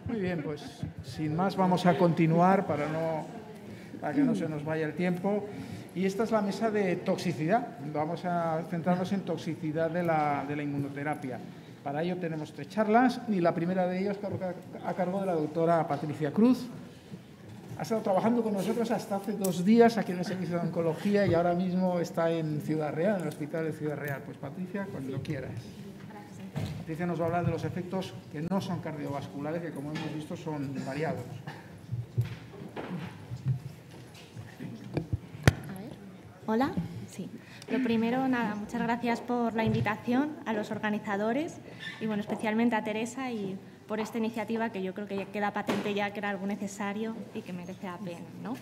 Muy bien, pues sin más vamos a continuar para que no se nos vaya el tiempo. Y esta es la mesa de toxicidad. Vamos a centrarnos en toxicidad de la inmunoterapia. Para ello tenemos 3 charlas y la primera de ellas a cargo de la doctora Patricia Cruz. Ha estado trabajando con nosotros hasta hace 2 días aquí en el Servicio de Oncología y ahora mismo está en Ciudad Real, en el Hospital de Ciudad Real. Pues Patricia, cuando quieras. Patricia nos va a hablar de los efectos que no son cardiovasculares, que como hemos visto son variados. Hola, sí. Lo primero, nada, muchas gracias por la invitación a los organizadores y, bueno, especialmente a Teresa y por esta iniciativa que yo creo que queda patente ya que era algo necesario y que merece la pena, ¿no?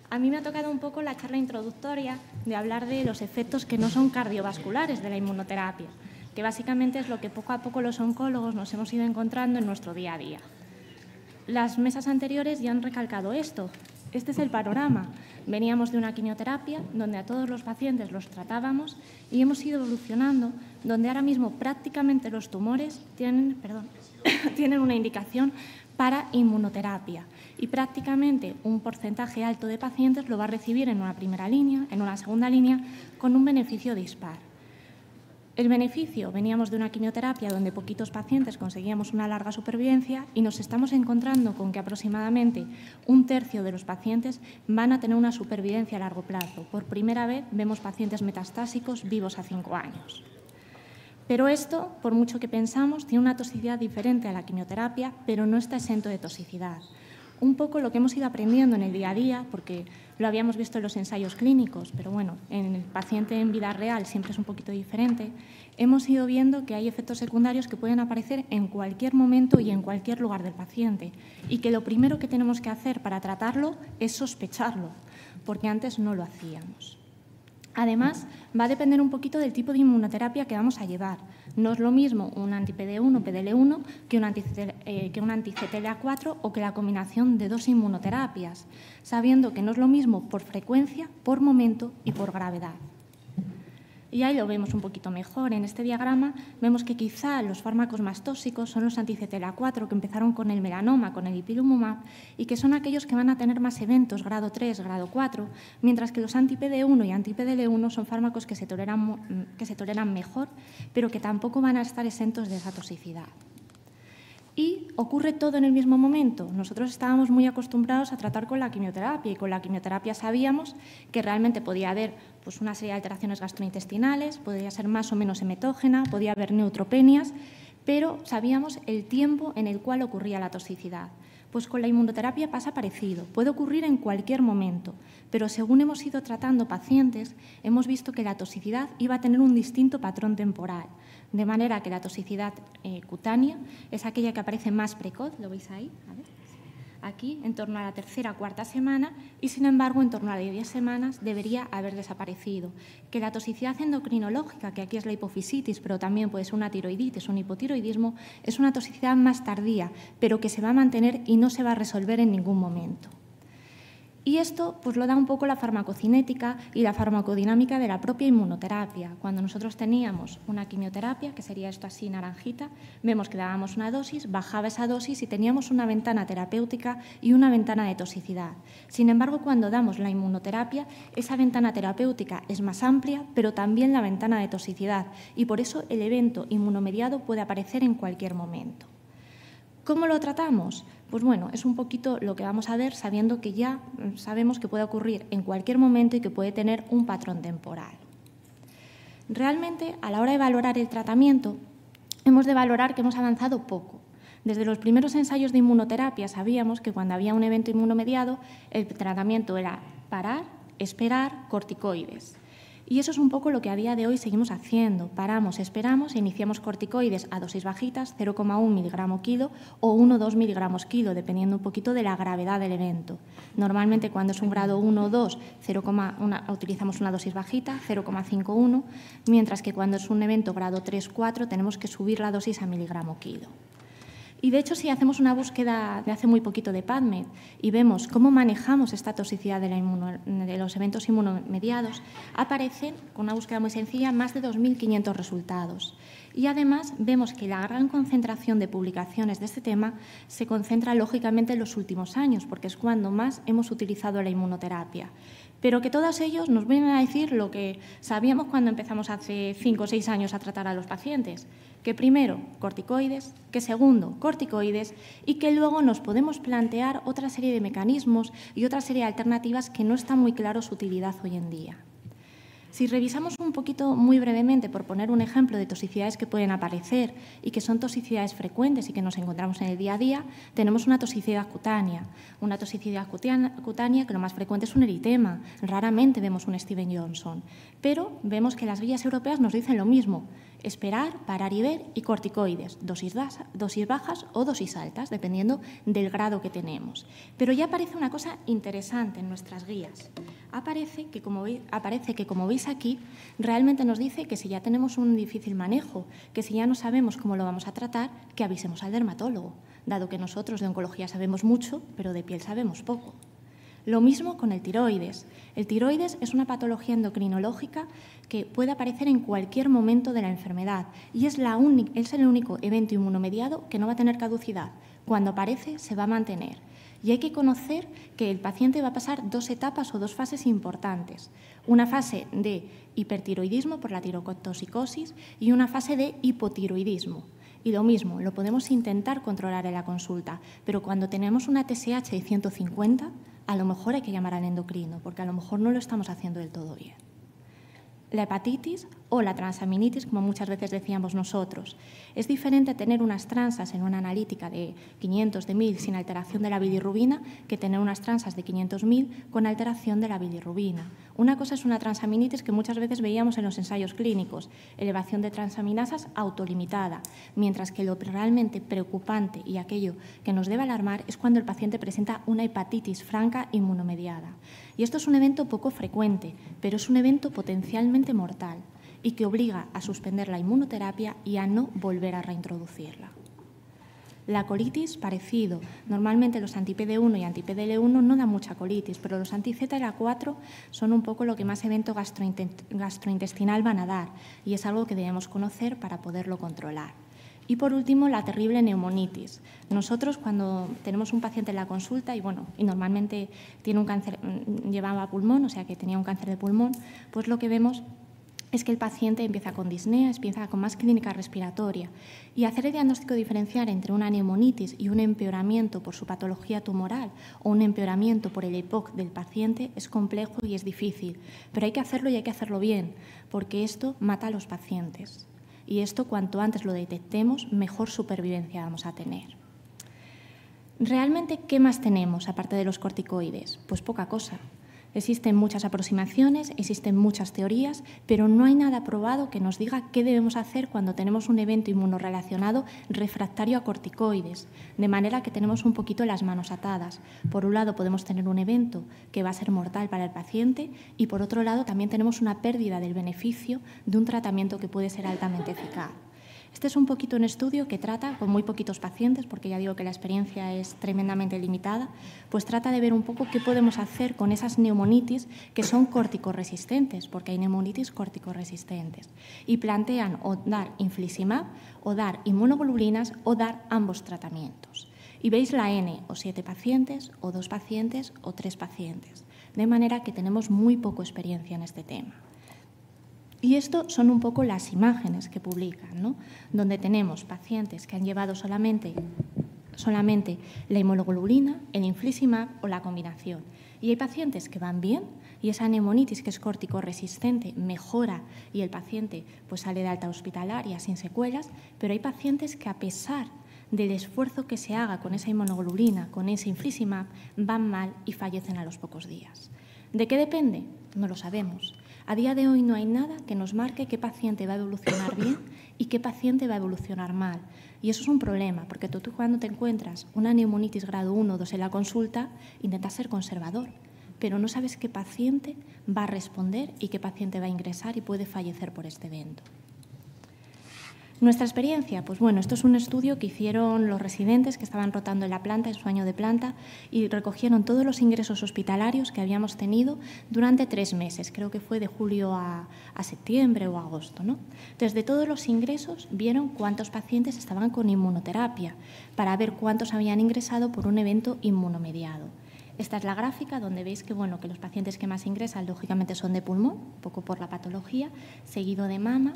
A mí me ha tocado un poco la charla introductoria de hablar de los efectos que no son cardiovasculares de la inmunoterapia, que básicamente es lo que poco a poco los oncólogos nos hemos ido encontrando en nuestro día a día. Las mesas anteriores ya han recalcado esto. Este es el panorama. Veníamos de una quimioterapia donde a todos los pacientes los tratábamos y hemos ido evolucionando, donde ahora mismo prácticamente los tumores tienen una indicación para inmunoterapia y prácticamente un porcentaje alto de pacientes lo va a recibir en una primera línea, en una segunda línea, con un beneficio dispar. El beneficio, veníamos de una quimioterapia donde poquitos pacientes conseguíamos una larga supervivencia y nos estamos encontrando con que aproximadamente 1/3 de los pacientes van a tener una supervivencia a largo plazo. Por primera vez vemos pacientes metastásicos vivos a 5 años. Pero esto, por mucho que pensamos, tiene una toxicidad diferente a la quimioterapia, pero no está exento de toxicidad. Un poco lo que hemos ido aprendiendo en el día a día, porque lo habíamos visto en los ensayos clínicos, pero bueno, en el paciente en vida real siempre es un poquito diferente, hemos ido viendo que hay efectos secundarios que pueden aparecer en cualquier momento y en cualquier lugar del paciente y que lo primero que tenemos que hacer para tratarlo es sospecharlo, porque antes no lo hacíamos. Además, va a depender un poquito del tipo de inmunoterapia que vamos a llevar. No es lo mismo un anti-PD1 o PDL1 que un anti-CTLA4 o que la combinación de 2 inmunoterapias, sabiendo que no es lo mismo por frecuencia, por momento y por gravedad. Y ahí lo vemos un poquito mejor. En este diagrama vemos que quizá los fármacos más tóxicos son los anti-CTLA4 que empezaron con el melanoma, con el ipilimumab, y que son aquellos que van a tener más eventos, grado 3, grado 4, mientras que los anti-PD1 y anti-PDL1 son fármacos que se toleran mejor, pero que tampoco van a estar exentos de esa toxicidad. Y ocurre todo en el mismo momento. Nosotros estábamos muy acostumbrados a tratar con la quimioterapia y con la quimioterapia sabíamos que realmente podía haber pues, una serie de alteraciones gastrointestinales, podía ser más o menos hemetógena, podía haber neutropenias, pero sabíamos el tiempo en el cual ocurría la toxicidad. Pues con la inmunoterapia pasa parecido, puede ocurrir en cualquier momento, pero según hemos ido tratando pacientes, hemos visto que la toxicidad iba a tener un distinto patrón temporal. De manera que la toxicidad cutánea es aquella que aparece más precoz, ¿lo veis ahí? A ver. Aquí, en torno a la 3ª o 4ª semana, y sin embargo, en torno a las 10 semanas debería haber desaparecido. Que la toxicidad endocrinológica, que aquí es la hipofisitis, pero también puede ser una tiroiditis o un hipotiroidismo, es una toxicidad más tardía, pero que se va a mantener y no se va a resolver en ningún momento. Y esto pues, lo da un poco la farmacocinética y la farmacodinámica de la propia inmunoterapia. Cuando nosotros teníamos una quimioterapia, que sería esto así naranjita, vemos que dábamos una dosis, bajaba esa dosis y teníamos una ventana terapéutica y una ventana de toxicidad. Sin embargo, cuando damos la inmunoterapia, esa ventana terapéutica es más amplia, pero también la ventana de toxicidad y por eso el evento inmunomediado puede aparecer en cualquier momento. ¿Cómo lo tratamos? Pues bueno, es un poquito lo que vamos a ver sabiendo que ya sabemos que puede ocurrir en cualquier momento y que puede tener un patrón temporal. Realmente, a la hora de valorar el tratamiento, hemos de valorar que hemos avanzado poco. Desde los primeros ensayos de inmunoterapia sabíamos que cuando había un evento inmunomediado, el tratamiento era parar, esperar, corticoides. Y eso es un poco lo que a día de hoy seguimos haciendo. Paramos, esperamos e iniciamos corticoides a dosis bajitas, 0,1 miligramo kilo o 1,2 miligramos kilo, dependiendo un poquito de la gravedad del evento. Normalmente cuando es un grado 1 o 2, utilizamos una dosis bajita, 0,51, mientras que cuando es un evento grado 3 o 4 tenemos que subir la dosis a miligramo kilo. Y, de hecho, si hacemos una búsqueda de hace muy poquito de PubMed y vemos cómo manejamos esta toxicidad de los eventos inmunomediados, aparecen, con una búsqueda muy sencilla, más de 2.500 resultados. Y, además, vemos que la gran concentración de publicaciones de este tema se concentra, lógicamente, en los últimos años, porque es cuando más hemos utilizado la inmunoterapia. Pero que todos ellos nos vienen a decir lo que sabíamos cuando empezamos hace 5 o 6 años a tratar a los pacientes, que primero corticoides, que segundo corticoides y que luego nos podemos plantear otra serie de mecanismos y otra serie de alternativas que no está muy claro su utilidad hoy en día. Si revisamos un poquito, muy brevemente, por poner un ejemplo de toxicidades que pueden aparecer y que son toxicidades frecuentes y que nos encontramos en el día a día, tenemos una toxicidad cutánea. Una toxicidad cutánea que lo más frecuente es un eritema. Raramente vemos un Steven Johnson. Pero vemos que las guías europeas nos dicen lo mismo: esperar, parar y ver, y corticoides, dosis bajas o dosis altas, dependiendo del grado que tenemos. Pero ya aparece una cosa interesante en nuestras guías. Aparece que, como veis aquí, realmente nos dice que si ya tenemos un difícil manejo, que si ya no sabemos cómo lo vamos a tratar, que avisemos al dermatólogo, dado que nosotros de oncología sabemos mucho, pero de piel sabemos poco. Lo mismo con el tiroides. El tiroides es una patología endocrinológica que puede aparecer en cualquier momento de la enfermedad y es el único evento inmunomediado que no va a tener caducidad. Cuando aparece, se va a mantener. Y hay que conocer que el paciente va a pasar 2 etapas o 2 fases importantes. Una fase de hipertiroidismo por la tirotoxicosis y una fase de hipotiroidismo. Y lo mismo, lo podemos intentar controlar en la consulta, pero cuando tenemos una TSH de 150, a lo mejor hay que llamar al endocrino, porque a lo mejor no lo estamos haciendo del todo bien. La hepatitis o la transaminitis, como muchas veces decíamos nosotros. Es diferente tener unas transas en una analítica de 500, de 1000 sin alteración de la bilirrubina que tener unas transas de 500.000 con alteración de la bilirrubina. Una cosa es una transaminitis que muchas veces veíamos en los ensayos clínicos, elevación de transaminasas autolimitada, mientras que lo realmente preocupante y aquello que nos debe alarmar es cuando el paciente presenta una hepatitis franca inmunomediada. Y esto es un evento poco frecuente, pero es un evento potencialmente mortal y que obliga a suspender la inmunoterapia y a no volver a reintroducirla. La colitis, parecido. Normalmente los anti-PD1 y anti-PDL1 no dan mucha colitis, pero los anti-CTLA4 son un poco lo que más evento gastrointestinal van a dar y es algo que debemos conocer para poderlo controlar. Y, por último, la terrible neumonitis. Nosotros, cuando tenemos un paciente en la consulta y normalmente tiene un cáncer, llevaba pulmón, o sea que tenía un cáncer de pulmón, pues lo que vemos es que el paciente empieza con disnea, empieza con más clínica respiratoria. Y hacer el diagnóstico diferencial entre una neumonitis y un empeoramiento por su patología tumoral o un empeoramiento por el EPOC del paciente es complejo y es difícil. Pero hay que hacerlo y hay que hacerlo bien, porque esto mata a los pacientes. Y esto, cuanto antes lo detectemos, mejor supervivencia vamos a tener. ¿Realmente qué más tenemos, aparte de los corticoides? Pues poca cosa. Existen muchas aproximaciones, existen muchas teorías, pero no hay nada probado que nos diga qué debemos hacer cuando tenemos un evento inmunorrelacionado refractario a corticoides, de manera que tenemos un poquito las manos atadas. Por un lado podemos tener un evento que va a ser mortal para el paciente y por otro lado también tenemos una pérdida del beneficio de un tratamiento que puede ser altamente eficaz. Este es un poquito un estudio que trata, con muy poquitos pacientes, porque ya digo que la experiencia es tremendamente limitada, pues trata de ver un poco qué podemos hacer con esas neumonitis que son corticoresistentes, porque hay neumonitis corticoresistentes. Y plantean o dar infliximab, o dar inmunoglobulinas, o dar ambos tratamientos. Y veis la N, o 7 pacientes, o 2 pacientes, o 3 pacientes. De manera que tenemos muy poca experiencia en este tema. Y esto son un poco las imágenes que publican, ¿no? Donde tenemos pacientes que han llevado solamente la inmunoglobulina, el infliximab o la combinación. Y hay pacientes que van bien y esa neumonitis que es corticoresistente mejora y el paciente pues sale de alta hospitalaria sin secuelas, pero hay pacientes que a pesar del esfuerzo que se haga con esa inmunoglobulina, con ese infliximab, van mal y fallecen a los pocos días. ¿De qué depende? No lo sabemos. A día de hoy no hay nada que nos marque qué paciente va a evolucionar bien y qué paciente va a evolucionar mal. Y eso es un problema, porque tú cuando te encuentras una neumonitis grado 1 o 2 en la consulta, intentas ser conservador, pero no sabes qué paciente va a responder y qué paciente va a ingresar y puede fallecer por este evento. Nuestra experiencia, pues bueno, esto es un estudio que hicieron los residentes que estaban rotando en la planta, en su año de planta, y recogieron todos los ingresos hospitalarios que habíamos tenido durante 3 meses, creo que fue de julio a septiembre o agosto, ¿no? Entonces, de todos los ingresos, vieron cuántos pacientes estaban con inmunoterapia, para ver cuántos habían ingresado por un evento inmunomediado. Esta es la gráfica donde veis que, bueno, que los pacientes que más ingresan, lógicamente, son de pulmón, un poco por la patología, seguido de mama,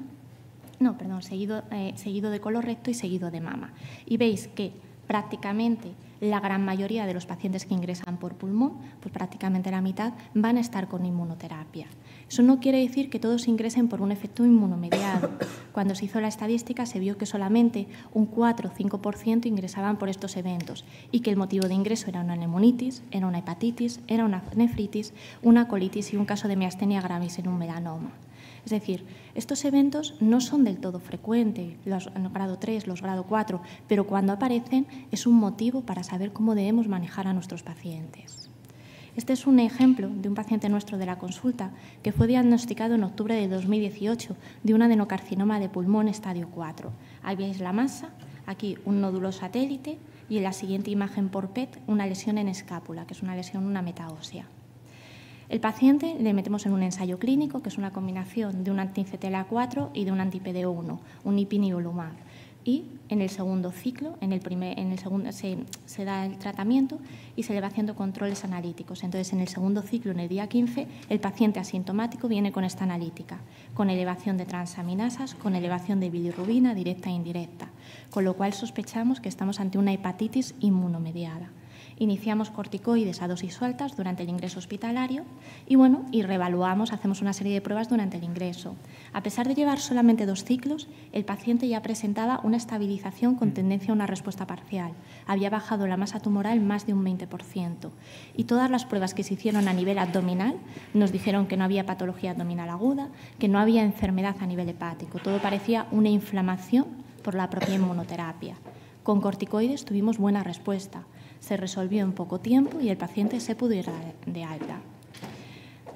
seguido de colorecto y seguido de mama. Y veis que prácticamente la gran mayoría de los pacientes que ingresan por pulmón, pues prácticamente la mitad, van a estar con inmunoterapia. Eso no quiere decir que todos ingresen por un efecto inmunomediado. Cuando se hizo la estadística se vio que solamente un 4 o 5% ingresaban por estos eventos y que el motivo de ingreso era una neumonitis, era una hepatitis, era una nefritis, una colitis y un caso de miastenia gravis en un melanoma. Es decir, estos eventos no son del todo frecuentes, los grado 3, los grado 4, pero cuando aparecen es un motivo para saber cómo debemos manejar a nuestros pacientes. Este es un ejemplo de un paciente nuestro de la consulta que fue diagnosticado en octubre de 2018 de un adenocarcinoma de pulmón estadio 4. Ahí veis la masa, aquí un nódulo satélite y en la siguiente imagen por PET una lesión en escápula, que es una lesión, una metaósea. El paciente le metemos en un ensayo clínico, que es una combinación de un anti-CTLA4 y de un anti-PD1, un ipilimumab. Y en el segundo ciclo, en el segundo se da el tratamiento y se le va haciendo controles analíticos. Entonces, en el segundo ciclo, en el día 15, el paciente asintomático viene con esta analítica, con elevación de transaminasas, con elevación de bilirrubina directa e indirecta, con lo cual sospechamos que estamos ante una hepatitis inmunomediada. Iniciamos corticoides a dosis altas durante el ingreso hospitalario y reevaluamos, hacemos una serie de pruebas durante el ingreso. A pesar de llevar solamente 2 ciclos, el paciente ya presentaba una estabilización con tendencia a una respuesta parcial. Había bajado la masa tumoral más de un 20%. Y todas las pruebas que se hicieron a nivel abdominal nos dijeron que no había patología abdominal aguda, que no había enfermedad a nivel hepático. Todo parecía una inflamación por la propia inmunoterapia. Con corticoides tuvimos buena respuesta. Se resolvió en poco tiempo y el paciente se pudo ir de alta.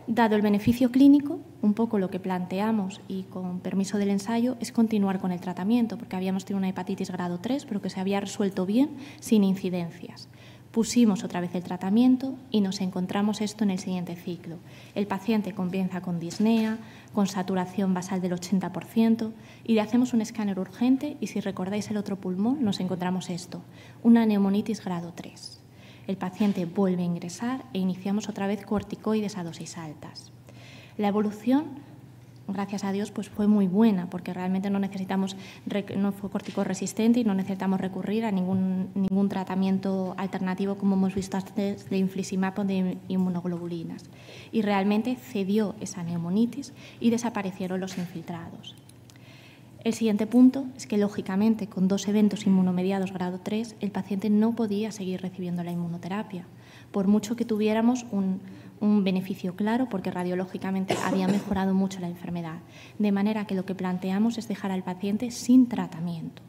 Dado el beneficio clínico, un poco lo que planteamos y con permiso del ensayo es continuar con el tratamiento, porque habíamos tenido una hepatitis grado 3, pero que se había resuelto bien, sin incidencias. Pusimos otra vez el tratamiento y nos encontramos esto en el siguiente ciclo. El paciente comienza con disnea, con saturación basal del 80% y le hacemos un escáner urgente y si recordáis el otro pulmón nos encontramos esto, una neumonitis grado 3. El paciente vuelve a ingresar e iniciamos otra vez corticoides a dosis altas. La evolución, gracias a Dios, pues fue muy buena porque realmente no fue corticoresistente y no necesitamos recurrir a ningún tratamiento alternativo como hemos visto antes de infliximab o de inmunoglobulinas. Y realmente cedió esa neumonitis y desaparecieron los infiltrados. El siguiente punto es que, lógicamente, con 2 eventos inmunomediados grado 3, el paciente no podía seguir recibiendo la inmunoterapia, por mucho que tuviéramos un beneficio claro, porque radiológicamente había mejorado mucho la enfermedad. De manera que lo que planteamos es dejar al paciente sin tratamiento.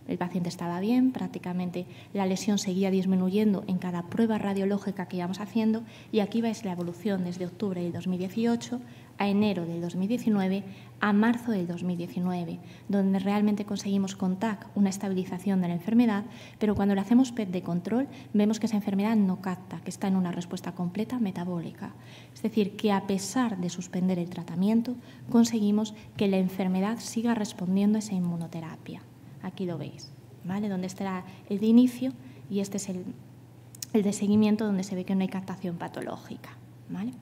El paciente estaba bien, prácticamente la lesión seguía disminuyendo en cada prueba radiológica que íbamos haciendo y aquí veis la evolución desde octubre del 2018 a enero del 2019 a marzo del 2019, donde realmente conseguimos con TAC una estabilización de la enfermedad, pero cuando le hacemos PET de control vemos que esa enfermedad no capta, que está en una respuesta completa metabólica. Es decir, que a pesar de suspender el tratamiento, conseguimos que la enfermedad siga respondiendo a esa inmunoterapia. Aquí lo veis, ¿vale? Donde estará el de inicio y este es el de seguimiento donde se ve que no hay captación patológica, ¿vale?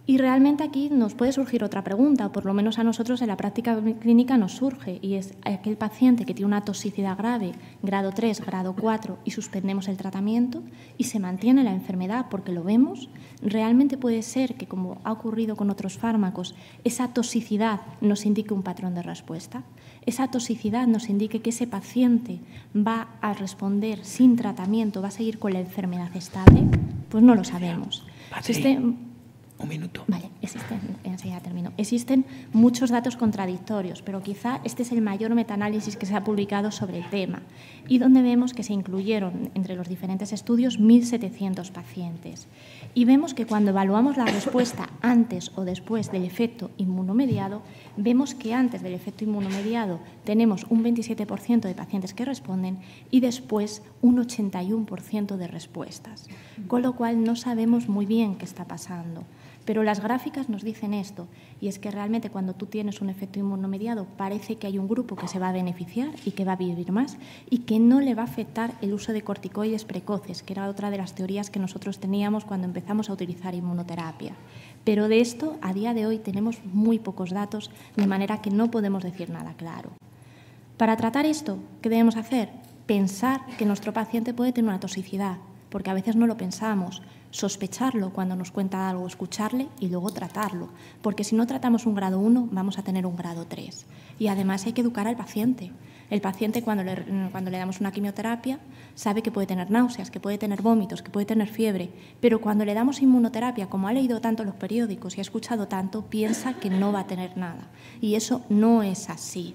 Y realmente aquí nos puede surgir otra pregunta, o por lo menos a nosotros en la práctica clínica nos surge, y es aquel paciente que tiene una toxicidad grave, grado 3, grado 4, y suspendemos el tratamiento y se mantiene la enfermedad porque lo vemos, ¿realmente puede ser que, como ha ocurrido con otros fármacos, esa toxicidad nos indique un patrón de respuesta? ¿Esa toxicidad nos indique que ese paciente va a responder sin tratamiento, va a seguir con la enfermedad estable? Pues no lo sabemos. Un minuto. Vale, enseguida termino. Existen muchos datos contradictorios, pero quizá este es el mayor metaanálisis que se ha publicado sobre el tema y donde vemos que se incluyeron entre los diferentes estudios 1.700 pacientes. Y vemos que cuando evaluamos la respuesta antes o después del efecto inmunomediado, vemos que antes del efecto inmunomediado tenemos un 27% de pacientes que responden y después un 81% de respuestas, con lo cual no sabemos muy bien qué está pasando. Pero las gráficas nos dicen esto, y es que realmente cuando tú tienes un efecto inmunomediado parece que hay un grupo que se va a beneficiar y que va a vivir más y que no le va a afectar el uso de corticoides precoces, que era otra de las teorías que nosotros teníamos cuando empezamos a utilizar inmunoterapia. Pero de esto, a día de hoy, tenemos muy pocos datos, de manera que no podemos decir nada claro. Para tratar esto, ¿qué debemos hacer? Pensar que nuestro paciente puede tener una toxicidad, porque a veces no lo pensamos. Sospecharlo cuando nos cuenta algo, escucharle y luego tratarlo, porque si no tratamos un grado 1 vamos a tener un grado 3. Y además hay que educar al paciente. El paciente cuando le damos una quimioterapia sabe que puede tener náuseas, que puede tener vómitos, que puede tener fiebre, pero cuando le damos inmunoterapia, como ha leído tanto los periódicos y ha escuchado tanto, piensa que no va a tener nada. Y eso no es así.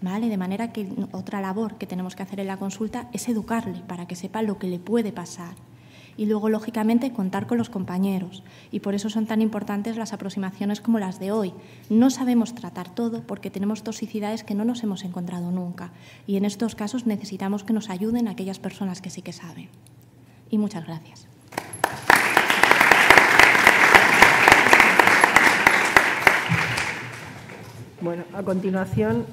¿Vale? De manera que otra labor que tenemos que hacer en la consulta es educarle para que sepa lo que le puede pasar. Y luego, lógicamente, contar con los compañeros. Y por eso son tan importantes las aproximaciones como las de hoy. No sabemos tratar todo porque tenemos toxicidades que no nos hemos encontrado nunca. Y en estos casos necesitamos que nos ayuden aquellas personas que sí que saben. Y muchas gracias. Bueno, a continuación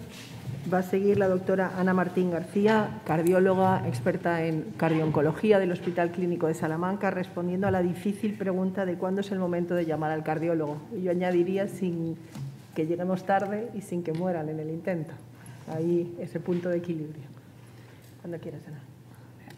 va a seguir la doctora Ana Martín García, cardióloga experta en cardiooncología del Hospital Clínico de Salamanca, respondiendo a la difícil pregunta de cuándo es el momento de llamar al cardiólogo. Y yo añadiría sin que lleguemos tarde y sin que mueran en el intento. Ahí ese punto de equilibrio. Cuando quieras, Ana.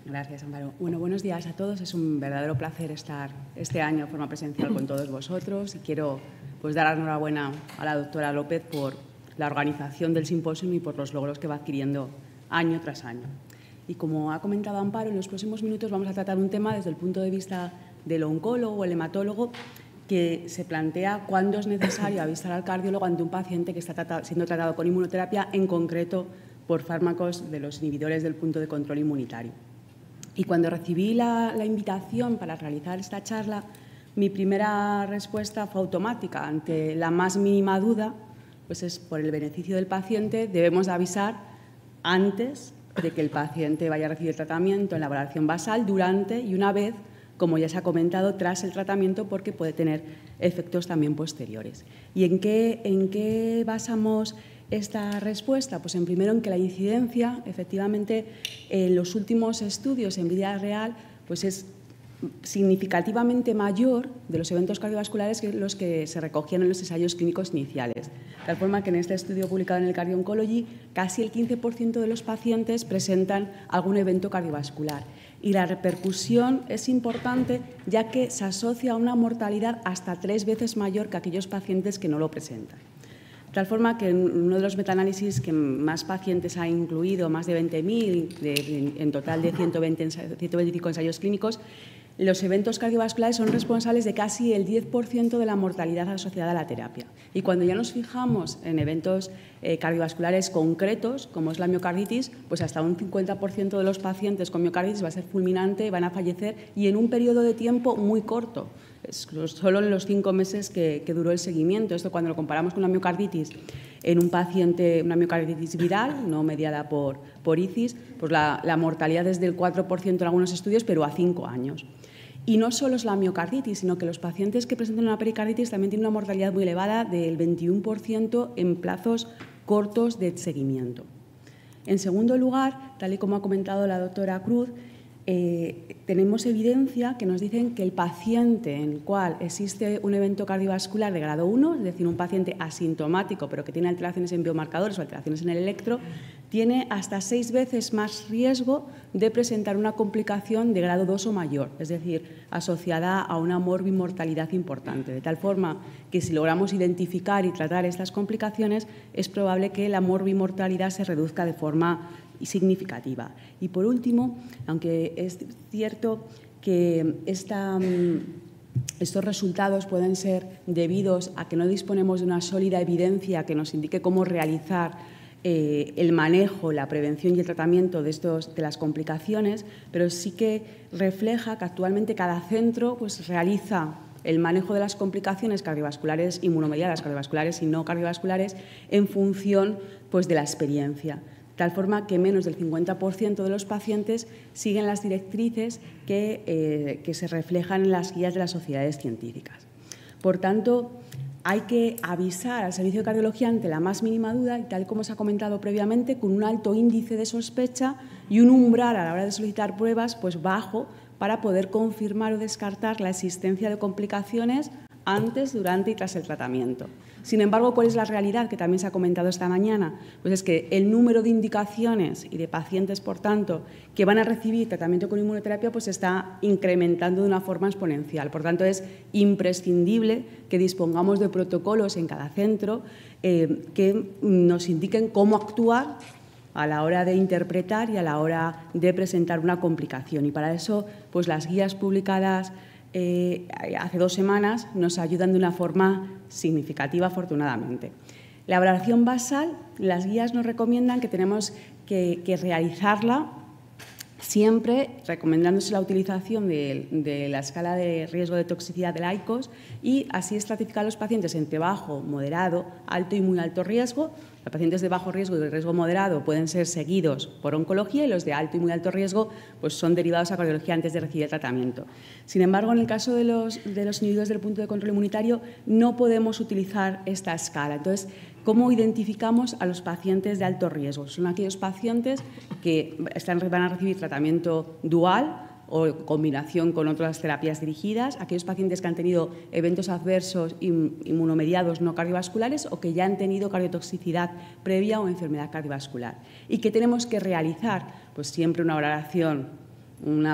Gracias, Amparo. Bueno, buenos días a todos. Es un verdadero placer estar este año de forma presencial con todos vosotros y quiero dar la enhorabuena a la doctora López por la organización del simposio y por los logros que va adquiriendo año tras año. Y como ha comentado Amparo, en los próximos minutos vamos a tratar un tema desde el punto de vista del oncólogo o el hematólogo que se plantea cuándo es necesario avisar al cardiólogo ante un paciente que está siendo tratado con inmunoterapia, en concreto por fármacos de los inhibidores del punto de control inmunitario. Y cuando recibí la invitación para realizar esta charla, mi primera respuesta fue automática. Ante la más mínima duda, pues es por el beneficio del paciente, debemos avisar antes de que el paciente vaya a recibir tratamiento en la valoración basal, durante y una vez, como ya se ha comentado, tras el tratamiento, porque puede tener efectos también posteriores. ¿Y en qué basamos esta respuesta? Pues en primero en que la incidencia, efectivamente, en los últimos estudios en vida real, pues es significativamente mayor de los eventos cardiovasculares que los que se recogían en los ensayos clínicos iniciales. De tal forma que en este estudio publicado en el Cardio Oncology, casi el 15% de los pacientes presentan algún evento cardiovascular. Y la repercusión es importante ya que se asocia a una mortalidad hasta 3 veces mayor que aquellos pacientes que no lo presentan. De tal forma que en uno de los metaanálisis que más pacientes ha incluido, más de 20.000, en total de 125 ensayos clínicos, los eventos cardiovasculares son responsables de casi el 10% de la mortalidad asociada a la terapia. Y cuando ya nos fijamos en eventos cardiovasculares concretos, como es la miocarditis, pues hasta un 50% de los pacientes con miocarditis va a ser fulminante, van a fallecer y en un periodo de tiempo muy corto. Solo en los 5 meses que duró el seguimiento. Esto cuando lo comparamos con la miocarditis en un paciente, una miocarditis viral, no mediada por ICIS, pues la mortalidad es del 4% en algunos estudios, pero a 5 años. Y no solo es la miocarditis, sino que los pacientes que presentan una pericarditis también tienen una mortalidad muy elevada del 21% en plazos cortos de seguimiento. En segundo lugar, tal y como ha comentado la doctora Cruz, tenemos evidencia que nos dicen que el paciente en el cual existe un evento cardiovascular de grado 1, es decir, un paciente asintomático pero que tiene alteraciones en biomarcadores o alteraciones en el electro, tiene hasta 6 veces más riesgo de presentar una complicación de grado 2 o mayor, es decir, asociada a una morbimortalidad importante. De tal forma que si logramos identificar y tratar estas complicaciones, es probable que la morbimortalidad se reduzca de forma significativa. Y por último, aunque es cierto que esta estos resultados pueden ser debidos a que no disponemos de una sólida evidencia que nos indique cómo realizar el manejo, la prevención y el tratamiento de las complicaciones, pero sí que refleja que actualmente cada centro pues, realiza el manejo de las complicaciones cardiovasculares, inmunomediadas, cardiovasculares y no cardiovasculares, en función pues, de la experiencia. De tal forma que menos del 50% de los pacientes siguen las directrices que se reflejan en las guías de las sociedades científicas. Por tanto, hay que avisar al servicio de cardiología ante la más mínima duda y, tal como se ha comentado previamente, con un alto índice de sospecha y un umbral a la hora de solicitar pruebas pues bajo para poder confirmar o descartar la existencia de complicaciones antes, durante y tras el tratamiento. Sin embargo, ¿cuál es la realidad que también se ha comentado esta mañana? Pues es que el número de indicaciones y de pacientes, por tanto, que van a recibir tratamiento con inmunoterapia pues está incrementando de una forma exponencial. Por tanto, es imprescindible que dispongamos de protocolos en cada centro que nos indiquen cómo actuar a la hora de interpretar y a la hora de presentar una complicación. Y para eso, pues las guías publicadas hace 2 semanas nos ayudan de una forma significativa, afortunadamente. La valoración basal, las guías nos recomiendan que tenemos que realizarla siempre recomendándose la utilización de la escala de riesgo de toxicidad del ICOS y así estratificar a los pacientes entre bajo, moderado, alto y muy alto riesgo. Los pacientes de bajo riesgo y de riesgo moderado pueden ser seguidos por oncología y los de alto y muy alto riesgo pues son derivados a cardiología antes de recibir el tratamiento. Sin embargo, en el caso de los inhibidores del punto de control inmunitario no podemos utilizar esta escala. Entonces, ¿cómo identificamos a los pacientes de alto riesgo? Son aquellos pacientes que van a recibir tratamiento dual o combinación con otras terapias dirigidas, aquellos pacientes que han tenido eventos adversos inmunomediados no cardiovasculares o que ya han tenido cardiotoxicidad previa o enfermedad cardiovascular. ¿Y qué tenemos que realizar? Pues siempre una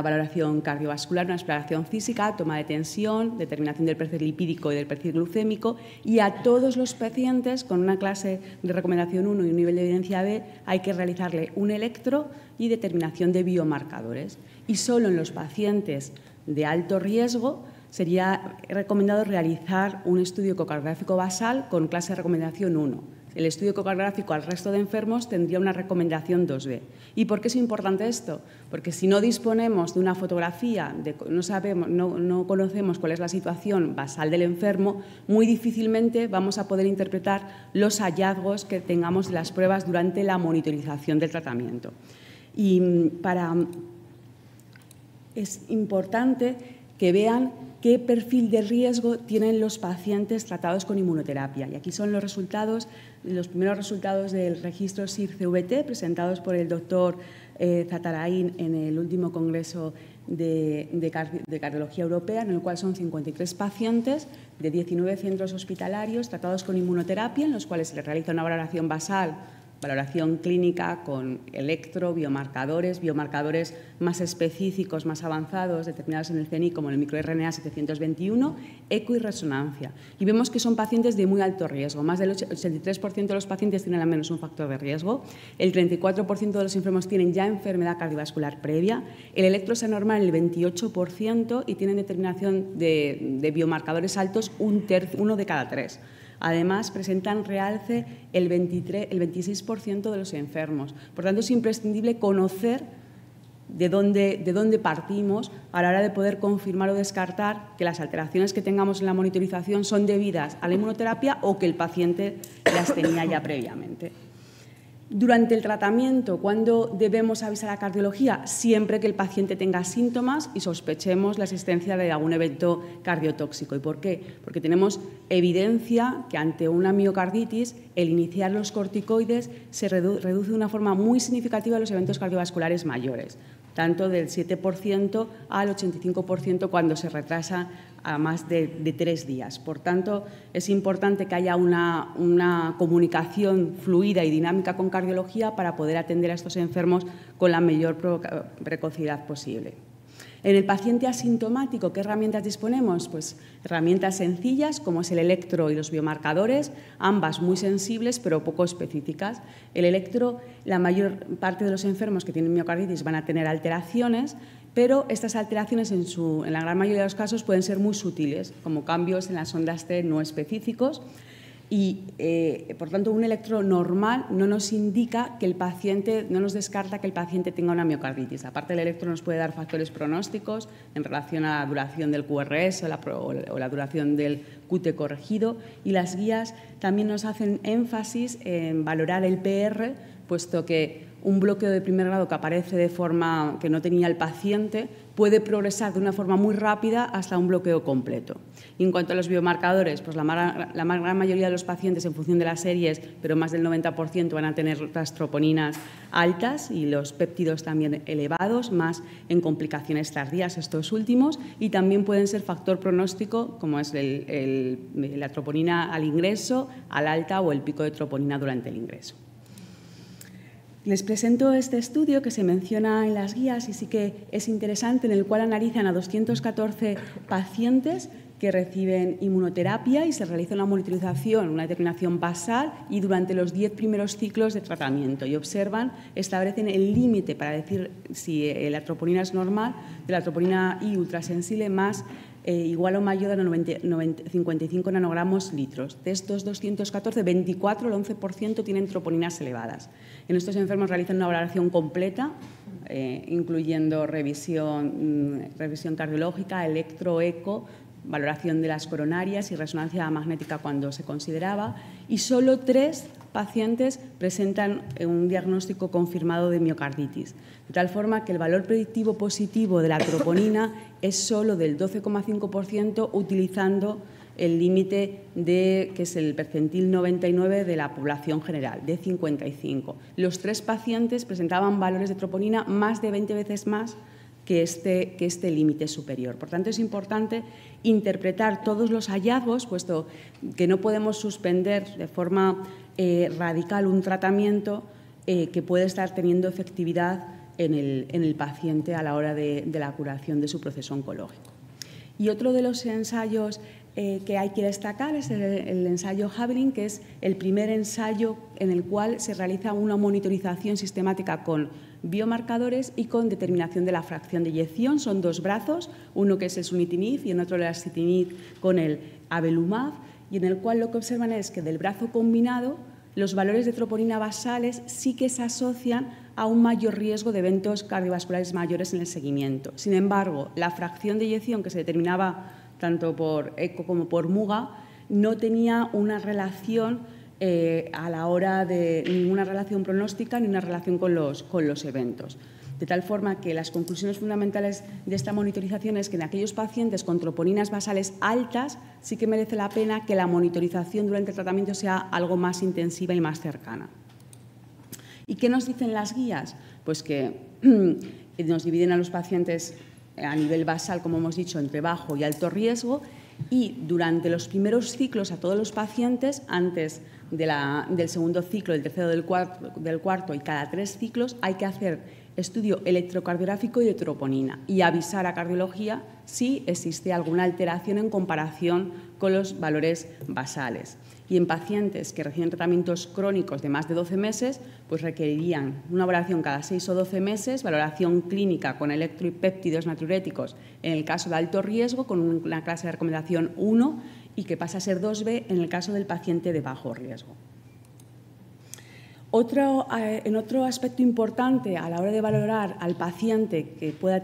valoración cardiovascular, una exploración física, toma de tensión, determinación del perfil lipídico y del perfil glucémico, y a todos los pacientes con una clase de recomendación 1 y un nivel de evidencia B hay que realizarle un electro y determinación de biomarcadores. Y solo en los pacientes de alto riesgo sería recomendado realizar un estudio ecocardiográfico basal con clase de recomendación 1. El estudio ecocardiográfico al resto de enfermos tendría una recomendación 2B. ¿Y por qué es importante esto? Porque si no disponemos de una fotografía, no conocemos cuál es la situación basal del enfermo, muy difícilmente vamos a poder interpretar los hallazgos que tengamos de las pruebas durante la monitorización del tratamiento. Es importante que vean qué perfil de riesgo tienen los pacientes tratados con inmunoterapia. Y aquí son los primeros resultados del registro SIR-CVT presentados por el doctor Zatarain en el último Congreso de Cardiología Europea, en el cual son 53 pacientes de 19 centros hospitalarios tratados con inmunoterapia, en los cuales se les realiza una valoración basal, valoración clínica con electro, biomarcadores más específicos, más avanzados, determinados en el CNI, como el microRNA 721, eco y resonancia. Y vemos que son pacientes de muy alto riesgo. Más del 83% de los pacientes tienen al menos un factor de riesgo. El 34% de los enfermos tienen ya enfermedad cardiovascular previa. El electro es anormal en el 28% y tienen determinación de biomarcadores altos 1 de cada 3. Además, presentan realce el 26% de los enfermos. Por tanto, es imprescindible conocer de dónde partimos a la hora de poder confirmar o descartar que las alteraciones que tengamos en la monitorización son debidas a la inmunoterapia o que el paciente las tenía ya previamente. Durante el tratamiento, ¿cuándo debemos avisar a cardiología? Siempre que el paciente tenga síntomas y sospechemos la existencia de algún evento cardiotóxico. ¿Y por qué? Porque tenemos evidencia que ante una miocarditis el iniciar los corticoides se reduce de una forma muy significativa los eventos cardiovasculares mayores, tanto del 7% al 85% cuando se retrasa a más de 3 días. Por tanto, es importante que haya una comunicación fluida y dinámica con cardiología para poder atender a estos enfermos con la mayor precocidad posible. En el paciente asintomático, ¿qué herramientas disponemos? Pues herramientas sencillas como es el electro y los biomarcadores, ambas muy sensibles pero poco específicas. El electro, la mayor parte de los enfermos que tienen miocarditis van a tener alteraciones pero estas alteraciones en la gran mayoría de los casos pueden ser muy sutiles, como cambios en las ondas T no específicos. Y, por tanto, un electro normal no nos indica que el paciente, no nos descarta que el paciente tenga una miocarditis. Aparte, el electro nos puede dar factores pronósticos en relación a la duración del QRS o la duración del QT corregido, y las guías también nos hacen énfasis en valorar el PR, puesto que un bloqueo de primer grado que aparece de forma que no tenía el paciente puede progresar de una forma muy rápida hasta un bloqueo completo. Y en cuanto a los biomarcadores, pues la gran mayoría de los pacientes, en función de las series, pero más del 90%, van a tener las troponinas altas y los péptidos también elevados, más en complicaciones tardías estos últimos, y también pueden ser factor pronóstico, como es la troponina al ingreso, al alta o el pico de troponina durante el ingreso. Les presento este estudio que se menciona en las guías y sí que es interesante, en el cual analizan a 214 pacientes que reciben inmunoterapia y se realiza una monitorización, una determinación basal y durante los 10 primeros ciclos de tratamiento, y establecen el límite para decir si la troponina es normal, de la troponina I ultrasensible más igual o mayor a 55 nanogramos litros. De estos 214, 24, el 11% tienen troponinas elevadas. En estos enfermos realizan una valoración completa, incluyendo revisión cardiológica, electro, eco, valoración de las coronarias y resonancia magnética cuando se consideraba, y solo 3 pacientes presentan un diagnóstico confirmado de miocarditis, de tal forma que el valor predictivo positivo de la troponina es solo del 12,5%, utilizando el límite que es el percentil 99 de la población general, de 55. Los 3 pacientes presentaban valores de troponina más de 20 veces más que este límite superior. Por tanto, es importante interpretar todos los hallazgos, puesto que no podemos suspender de forma radical un tratamiento que puede estar teniendo efectividad en el paciente a la hora de la curación de su proceso oncológico. Y otro de los ensayos que hay que destacar es el ensayo Javelin, que es el primer ensayo en el cual se realiza una monitorización sistemática con biomarcadores y con determinación de la fracción de eyección. Son 2 brazos, uno que es el sunitinib y en otro el axitinib con el avelumab, y en el cual lo que observan es que del brazo combinado los valores de troponina basales sí que se asocian a un mayor riesgo de eventos cardiovasculares mayores en el seguimiento. Sin embargo, la fracción de eyección que se determinaba tanto por ECO como por MUGA no tenía una relación a la hora de ninguna relación pronóstica ni una relación con los eventos. De tal forma que las conclusiones fundamentales de esta monitorización es que en aquellos pacientes con troponinas basales altas sí que merece la pena que la monitorización durante el tratamiento sea algo más intensiva y más cercana. ¿Y qué nos dicen las guías? Pues que nos dividen a los pacientes a nivel basal, como hemos dicho, entre bajo y alto riesgo, y durante los primeros ciclos a todos los pacientes, antes del segundo ciclo, del tercero, del cuarto y cada 3 ciclos, hay que hacer estudio electrocardiográfico y de troponina y avisar a cardiología si existe alguna alteración en comparación con los valores basales. Y en pacientes que reciben tratamientos crónicos de más de 12 meses, pues requerirían una valoración cada 6 o 12 meses, valoración clínica con electro y péptidos natriuréticos en el caso de alto riesgo, con una clase de recomendación 1 y que pasa a ser 2B en el caso del paciente de bajo riesgo. En otro aspecto importante a la hora de valorar al paciente que pueda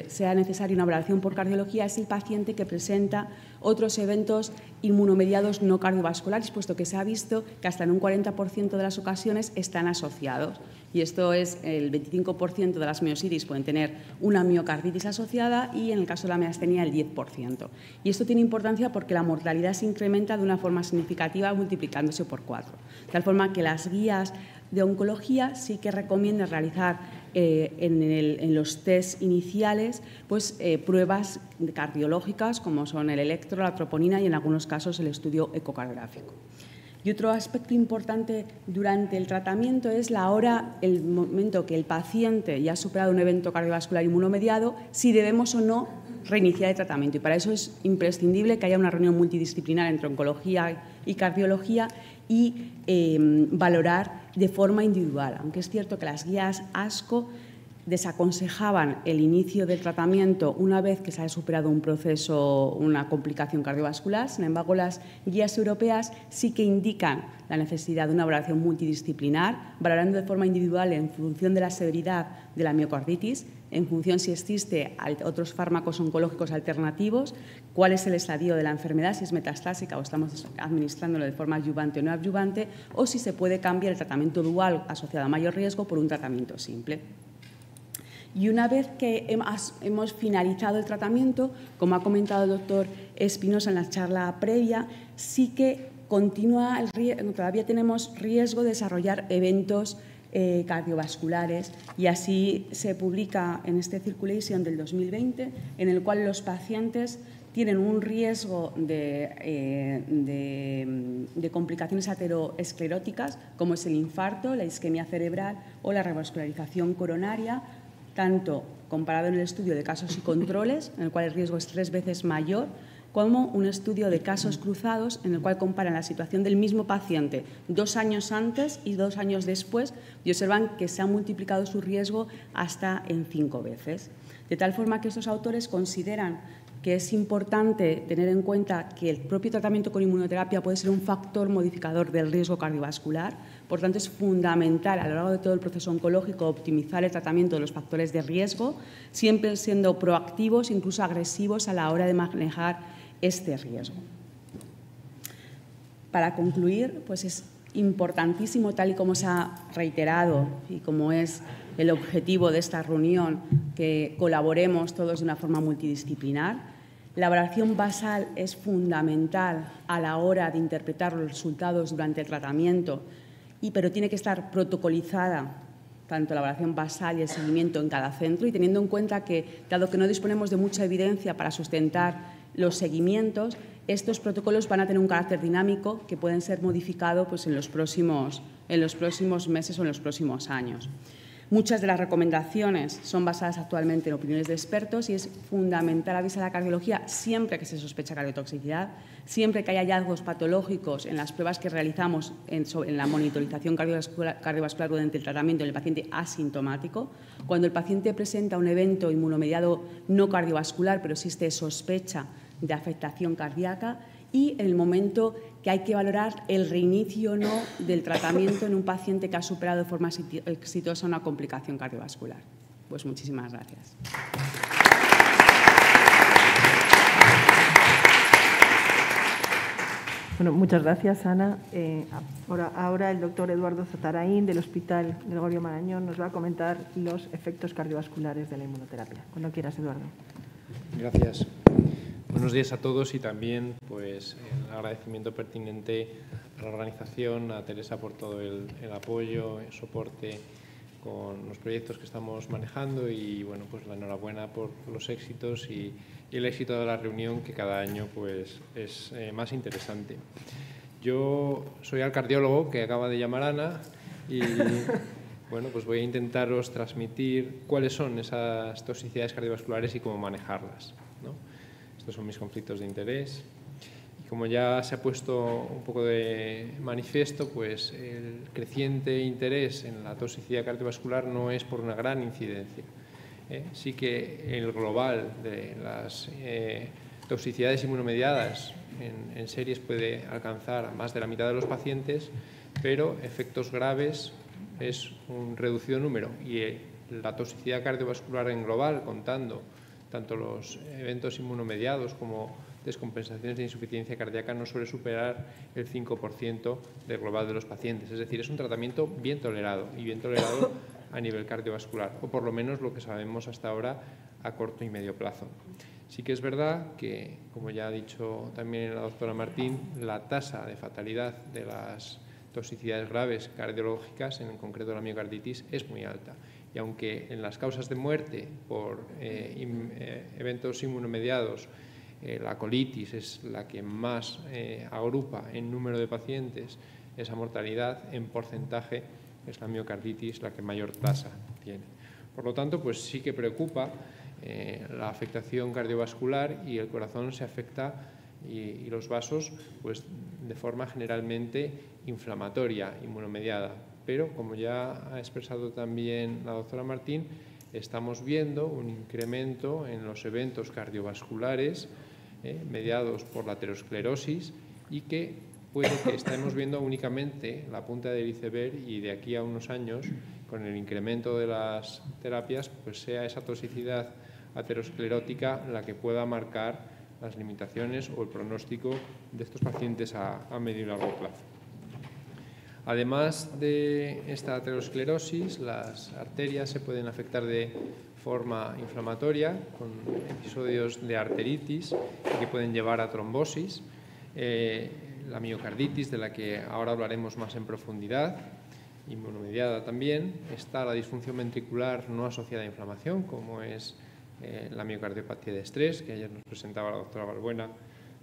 sea necesaria una valoración por cardiología es el paciente que presenta otros eventos inmunomediados no cardiovasculares, puesto que se ha visto que hasta en un 40% de las ocasiones están asociados. Y esto es el 25% de las miositis pueden tener una miocarditis asociada y en el caso de la miastenia el 10%. Y esto tiene importancia porque la mortalidad se incrementa de una forma significativa multiplicándose por 4. De tal forma que las guías de oncología sí que recomiendan realizar en los test iniciales pruebas cardiológicas como son el electro, la troponina y en algunos casos el estudio ecocardiográfico. Y otro aspecto importante durante el tratamiento es el momento que el paciente ya ha superado un evento cardiovascular inmunomediado, si debemos o no reiniciar el tratamiento. Y para eso es imprescindible que haya una reunión multidisciplinar entre oncología y cardiología y valorar de forma individual. Aunque es cierto que las guías ASCO desaconsejaban el inicio del tratamiento una vez que se ha superado un proceso, una complicación cardiovascular. Sin embargo, las guías europeas sí que indican la necesidad de una valoración multidisciplinar, valorando de forma individual en función de la severidad de la miocarditis, en función si existe otros fármacos oncológicos alternativos, cuál es el estadio de la enfermedad, si es metastásica o estamos administrándolo de forma adyuvante o no adyuvante, o si se puede cambiar el tratamiento dual asociado a mayor riesgo por un tratamiento simple. Y una vez que hemos finalizado el tratamiento, como ha comentado el doctor Espinosa en la charla previa, sí que todavía tenemos riesgo de desarrollar eventos cardiovasculares, y así se publica en este Circulation del 2020, en el cual los pacientes tienen un riesgo de complicaciones ateroescleróticas, como es el infarto, la isquemia cerebral o la revascularización coronaria, tanto comparado en el estudio de casos y controles, en el cual el riesgo es 3 veces mayor, como un estudio de casos cruzados en el cual comparan la situación del mismo paciente 2 años antes y 2 años después y observan que se ha multiplicado su riesgo hasta en 5 veces. De tal forma que estos autores consideran que es importante tener en cuenta que el propio tratamiento con inmunoterapia puede ser un factor modificador del riesgo cardiovascular. Por tanto, es fundamental a lo largo de todo el proceso oncológico optimizar el tratamiento de los factores de riesgo, siempre siendo proactivos, incluso agresivos a la hora de manejar este riesgo. Para concluir, pues es importantísimo, tal y como se ha reiterado y como es el objetivo de esta reunión, que colaboremos todos de una forma multidisciplinar. La evaluación basal es fundamental a la hora de interpretar los resultados durante el tratamiento, pero tiene que estar protocolizada, tanto la evaluación basal y el seguimiento en cada centro, y teniendo en cuenta que, dado que no disponemos de mucha evidencia para sustentar los seguimientos, estos protocolos van a tener un carácter dinámico que pueden ser modificados pues, en los próximos meses o en los próximos años. Muchas de las recomendaciones son basadas actualmente en opiniones de expertos y es fundamental avisar a la cardiología siempre que se sospecha cardiotoxicidad, siempre que haya hallazgos patológicos en las pruebas que realizamos en la monitorización cardiovascular durante el tratamiento en el paciente asintomático, cuando el paciente presenta un evento inmunomediado no cardiovascular pero existe sospecha de afectación cardíaca, y en el momento que hay que valorar el reinicio o no del tratamiento en un paciente que ha superado de forma exitosa una complicación cardiovascular. Pues muchísimas gracias. Bueno, muchas gracias, Ana. Ahora el doctor Eduardo Zatarain, del Hospital Gregorio Marañón, nos va a comentar los efectos cardiovasculares de la inmunoterapia. Cuando quieras, Eduardo. Gracias. Buenos días a todos y también pues, el agradecimiento pertinente a la organización, a Teresa por todo el apoyo, el soporte con los proyectos que estamos manejando y bueno, pues la enhorabuena por los éxitos y el éxito de la reunión, que cada año pues, es más interesante. Yo soy el cardiólogo que acaba de llamar Ana y bueno, pues voy a intentaros transmitir cuáles son esas toxicidades cardiovasculares y cómo manejarlas, ¿no? Estos son mis conflictos de interés. Y como ya se ha puesto un poco de manifiesto, pues el creciente interés en la toxicidad cardiovascular no es por una gran incidencia. Sí que el global de las toxicidades inmunomediadas en series puede alcanzar a más de la mitad de los pacientes, pero efectos graves es un reducido número. Y la toxicidad cardiovascular en global, contando tanto los eventos inmunomediados como descompensaciones de insuficiencia cardíaca, no suele superar el 5% del global de los pacientes. Es decir, es un tratamiento bien tolerado y bien tolerado a nivel cardiovascular, o por lo menos lo que sabemos hasta ahora a corto y medio plazo. Sí que es verdad que, como ya ha dicho también la doctora Martín, la tasa de fatalidad de las toxicidades graves cardiológicas, en concreto la miocarditis, es muy alta. Y aunque en las causas de muerte por eventos inmunomediados la colitis es la que más agrupa en número de pacientes esa mortalidad, en porcentaje es la miocarditis la que mayor tasa tiene. Por lo tanto, pues sí que preocupa la afectación cardiovascular, y el corazón se afecta y los vasos pues de forma generalmente inflamatoria, inmunomediada. Pero, como ya ha expresado también la doctora Martín, estamos viendo un incremento en los eventos cardiovasculares mediados por la aterosclerosis y que puede que estemos viendo únicamente la punta del iceberg y de aquí a unos años, con el incremento de las terapias, pues sea esa toxicidad aterosclerótica la que pueda marcar las limitaciones o el pronóstico de estos pacientes a medio y largo plazo. Además de esta aterosclerosis, las arterias se pueden afectar de forma inflamatoria, con episodios de arteritis que pueden llevar a trombosis, la miocarditis, de la que ahora hablaremos más en profundidad, inmunomediada también. Está la disfunción ventricular no asociada a inflamación, como es la miocardiopatía de estrés, que ayer nos presentaba la doctora Balbuena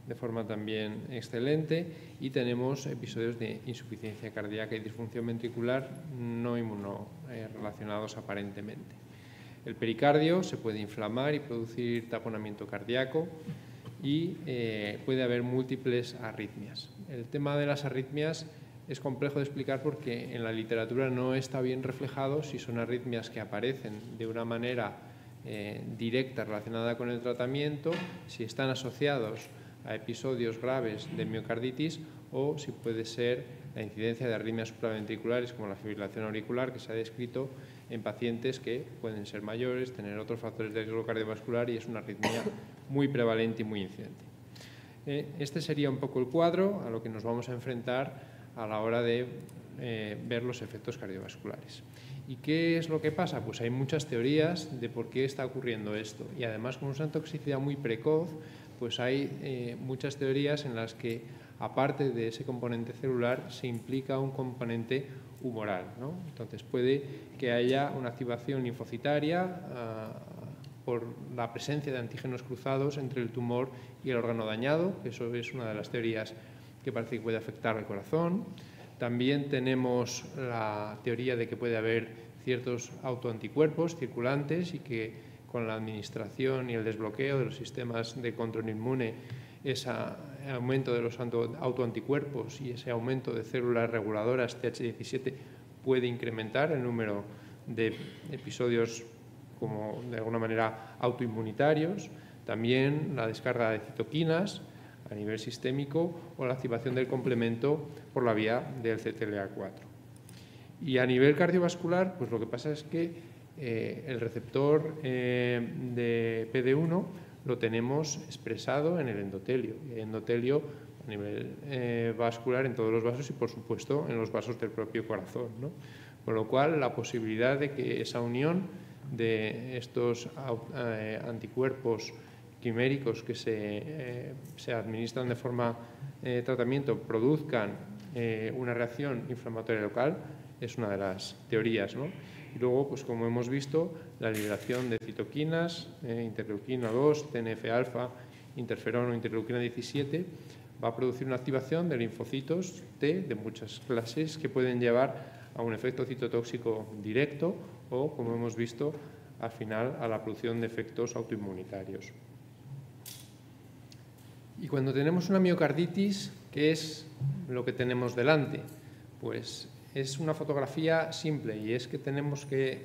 de forma también excelente, y tenemos episodios de insuficiencia cardíaca y disfunción ventricular no inmunorelacionados aparentemente. El pericardio se puede inflamar y producir taponamiento cardíaco y puede haber múltiples arritmias. El tema de las arritmias es complejo de explicar porque en la literatura no está bien reflejado si son arritmias que aparecen de una manera directa relacionada con el tratamiento, si están asociados a episodios graves de miocarditis o si puede ser la incidencia de arritmias supraventriculares como la fibrilación auricular, que se ha descrito en pacientes que pueden ser mayores, tener otros factores de riesgo cardiovascular y es una arritmia muy prevalente y muy incidente. Este sería un poco el cuadro a lo que nos vamos a enfrentar a la hora de ver los efectos cardiovasculares. ¿Y qué es lo que pasa? Pues hay muchas teorías de por qué está ocurriendo esto y además como es una toxicidad muy precoz, pues hay muchas teorías en las que aparte de ese componente celular se implica un componente humoral, ¿no? Entonces puede que haya una activación linfocitaria por la presencia de antígenos cruzados entre el tumor y el órgano dañado, que eso es una de las teorías que parece que puede afectar al corazón. También tenemos la teoría de que puede haber ciertos autoanticuerpos circulantes y que con la administración y el desbloqueo de los sistemas de control inmune, ese aumento de los autoanticuerpos y ese aumento de células reguladoras TH17 puede incrementar el número de episodios como de alguna manera autoinmunitarios. También la descarga de citoquinas a nivel sistémico o la activación del complemento por la vía del CTLA4. Y a nivel cardiovascular, pues lo que pasa es que el receptor de PD1 lo tenemos expresado en el endotelio. El endotelio a nivel vascular en todos los vasos y, por supuesto, en los vasos del propio corazón, ¿no? Con lo cual, la posibilidad de que esa unión de estos anticuerpos quiméricos que se administran de forma tratamiento produzcan una reacción inflamatoria local es una de las teorías, ¿no? Y luego, pues como hemos visto, la liberación de citoquinas, interleuquina 2, TNF-alfa, interferón o interleuquina 17 va a producir una activación de linfocitos T de muchas clases que pueden llevar a un efecto citotóxico directo o, como hemos visto, al final a la producción de efectos autoinmunitarios. Y cuando tenemos una miocarditis, ¿qué es lo que tenemos delante? Pues es una fotografía simple y es que tenemos que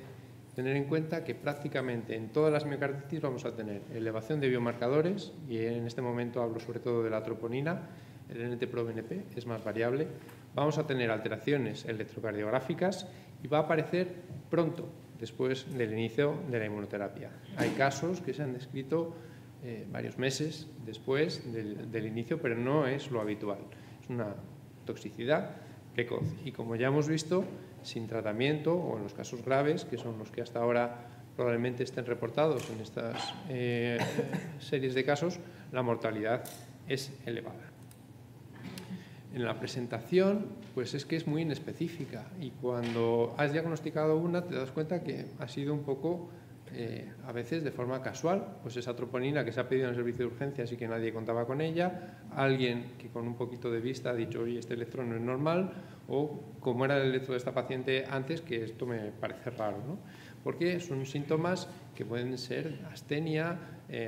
tener en cuenta que prácticamente en todas las miocarditis vamos a tener elevación de biomarcadores y en este momento hablo sobre todo de la troponina, el NT-proBNP es más variable, vamos a tener alteraciones electrocardiográficas y va a aparecer pronto después del inicio de la inmunoterapia. Hay casos que se han descrito varios meses después del inicio, pero no es lo habitual. Es una toxicidad precoz y, como ya hemos visto, sin tratamiento o en los casos graves, que son los que hasta ahora probablemente estén reportados en estas series de casos, la mortalidad es elevada. En la presentación, pues es que es muy inespecífica y cuando has diagnosticado una te das cuenta que ha sido un poco a veces de forma casual, pues esa troponina que se ha pedido en el servicio de urgencias y que nadie contaba con ella, alguien que con un poquito de vista ha dicho, oye, este electro no es normal, o como era el electro de esta paciente antes, que esto me parece raro, ¿no? Porque son síntomas que pueden ser astenia,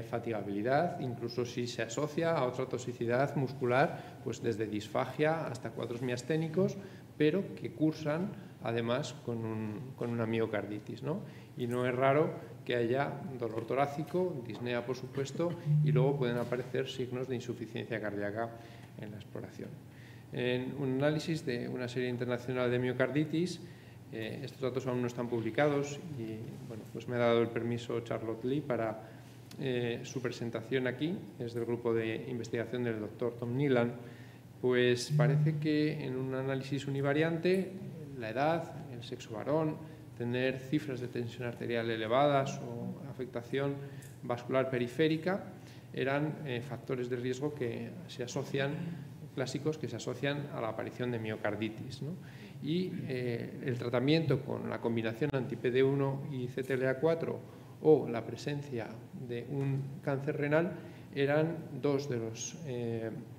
fatigabilidad, incluso si se asocia a otra toxicidad muscular, pues desde disfagia hasta cuadros miasténicos, pero que cursan además con una miocarditis, ¿no? Y no es raro que haya dolor torácico, disnea por supuesto, y luego pueden aparecer signos de insuficiencia cardíaca en la exploración. En un análisis de una serie internacional de miocarditis, estos datos aún no están publicados y bueno, pues me ha dado el permiso Charlotte Lee para su presentación aquí, es del grupo de investigación del doctor Tom Nealon. Pues parece que en un análisis univariante, la edad, el sexo varón, tener cifras de tensión arterial elevadas o afectación vascular periférica eran factores de riesgo que se asocian, clásicos que se asocian a la aparición de miocarditis, ¿no? Y el tratamiento con la combinación anti-PD1 y CTLA4 o la presencia de un cáncer renal eran dos de los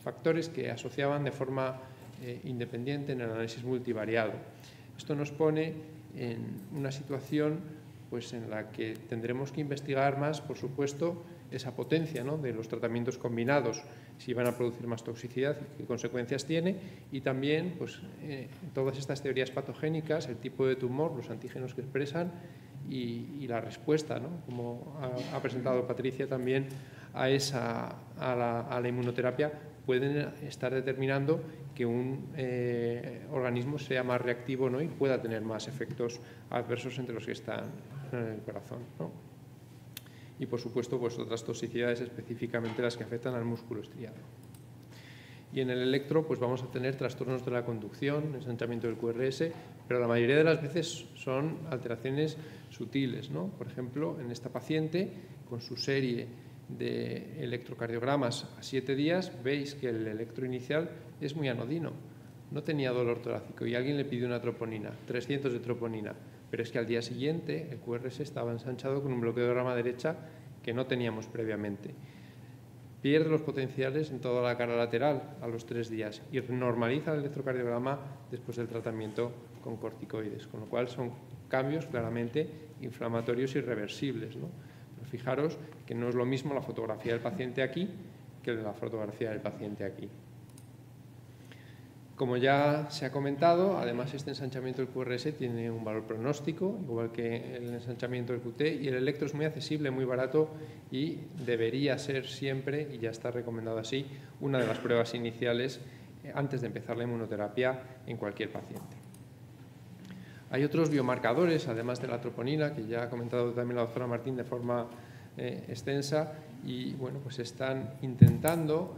factores que asociaban de forma independiente en el análisis multivariado. Esto nos pone en una situación pues, en la que tendremos que investigar más, por supuesto, esa potencia, ¿no?, de los tratamientos combinados, si van a producir más toxicidad, qué consecuencias tiene, y también pues, todas estas teorías patogénicas, el tipo de tumor, los antígenos que expresan y la respuesta, ¿no?, como ha presentado Patricia también, a la inmunoterapia, pueden estar determinando que un organismo sea más reactivo, ¿no?, y pueda tener más efectos adversos entre los que están en el corazón, ¿no? Y, por supuesto, pues, otras toxicidades, específicamente las que afectan al músculo estriado. Y en el electro pues, vamos a tener trastornos de la conducción, ensanchamiento del QRS, pero la mayoría de las veces son alteraciones sutiles, ¿no? Por ejemplo, en esta paciente, con su serie de electrocardiogramas a 7 días, veis que el electro inicial es muy anodino. No tenía dolor torácico y alguien le pidió una troponina, 300 de troponina, pero es que al día siguiente el QRS estaba ensanchado con un bloqueo de rama derecha que no teníamos previamente. Pierde los potenciales en toda la cara lateral a los 3 días y normaliza el electrocardiograma después del tratamiento con corticoides, con lo cual son cambios claramente inflamatorios irreversibles, ¿no? Pero fijaros que no es lo mismo la fotografía del paciente aquí que la fotografía del paciente aquí. Como ya se ha comentado, además este ensanchamiento del QRS tiene un valor pronóstico, igual que el ensanchamiento del QT, y el electro es muy accesible, muy barato y debería ser siempre, y ya está recomendado así, una de las pruebas iniciales antes de empezar la inmunoterapia en cualquier paciente. Hay otros biomarcadores, además de la troponina, que ya ha comentado también la doctora Martín de forma extensa, y bueno, pues están intentando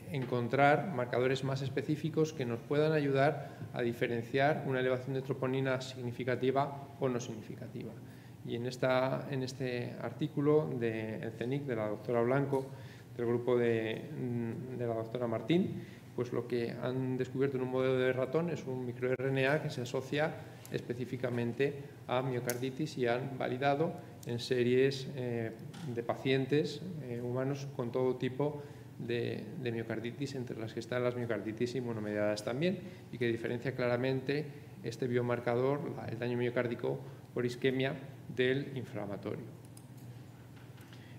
encontrar marcadores más específicos que nos puedan ayudar a diferenciar una elevación de troponina significativa o no significativa. Y en este artículo del CENIC de la doctora Blanco, del grupo de la doctora Martín, pues lo que han descubierto en un modelo de ratón es un microRNA que se asocia específicamente a miocarditis y han validado en series de pacientes humanos con todo tipo de miocarditis, entre las que están las miocarditis inmunomediadas también, y que diferencia claramente este biomarcador, el daño miocárdico por isquemia, del inflamatorio.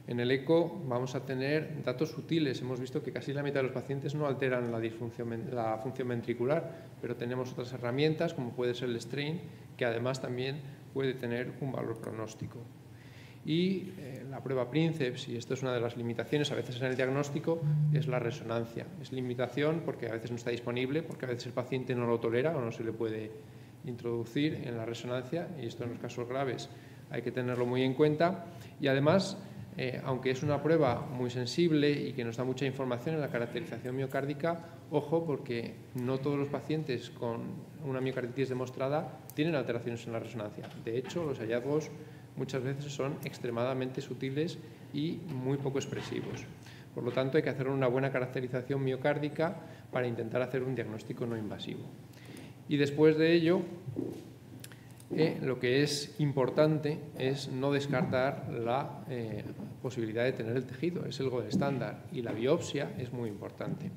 En el eco vamos a tener datos sutiles. Hemos visto que casi la mitad de los pacientes no alteran la función ventricular, pero tenemos otras herramientas, como puede ser el strain, que además también puede tener un valor pronóstico. Y la prueba Princeps, y esto es una de las limitaciones a veces en el diagnóstico, es la resonancia. Es limitación porque a veces no está disponible, porque a veces el paciente no lo tolera o no se le puede introducir en la resonancia, y esto en los casos graves hay que tenerlo muy en cuenta. Y además, aunque es una prueba muy sensible y que nos da mucha información en la caracterización miocárdica, ojo, porque no todos los pacientes con una miocarditis demostrada tienen alteraciones en la resonancia. De hecho, los hallazgos muchas veces son extremadamente sutiles y muy poco expresivos. Por lo tanto, hay que hacer una buena caracterización miocárdica para intentar hacer un diagnóstico no invasivo. Y después de ello, lo que es importante es no descartar la posibilidad de tener el tejido, es el gold estándar, y la biopsia es muy importante.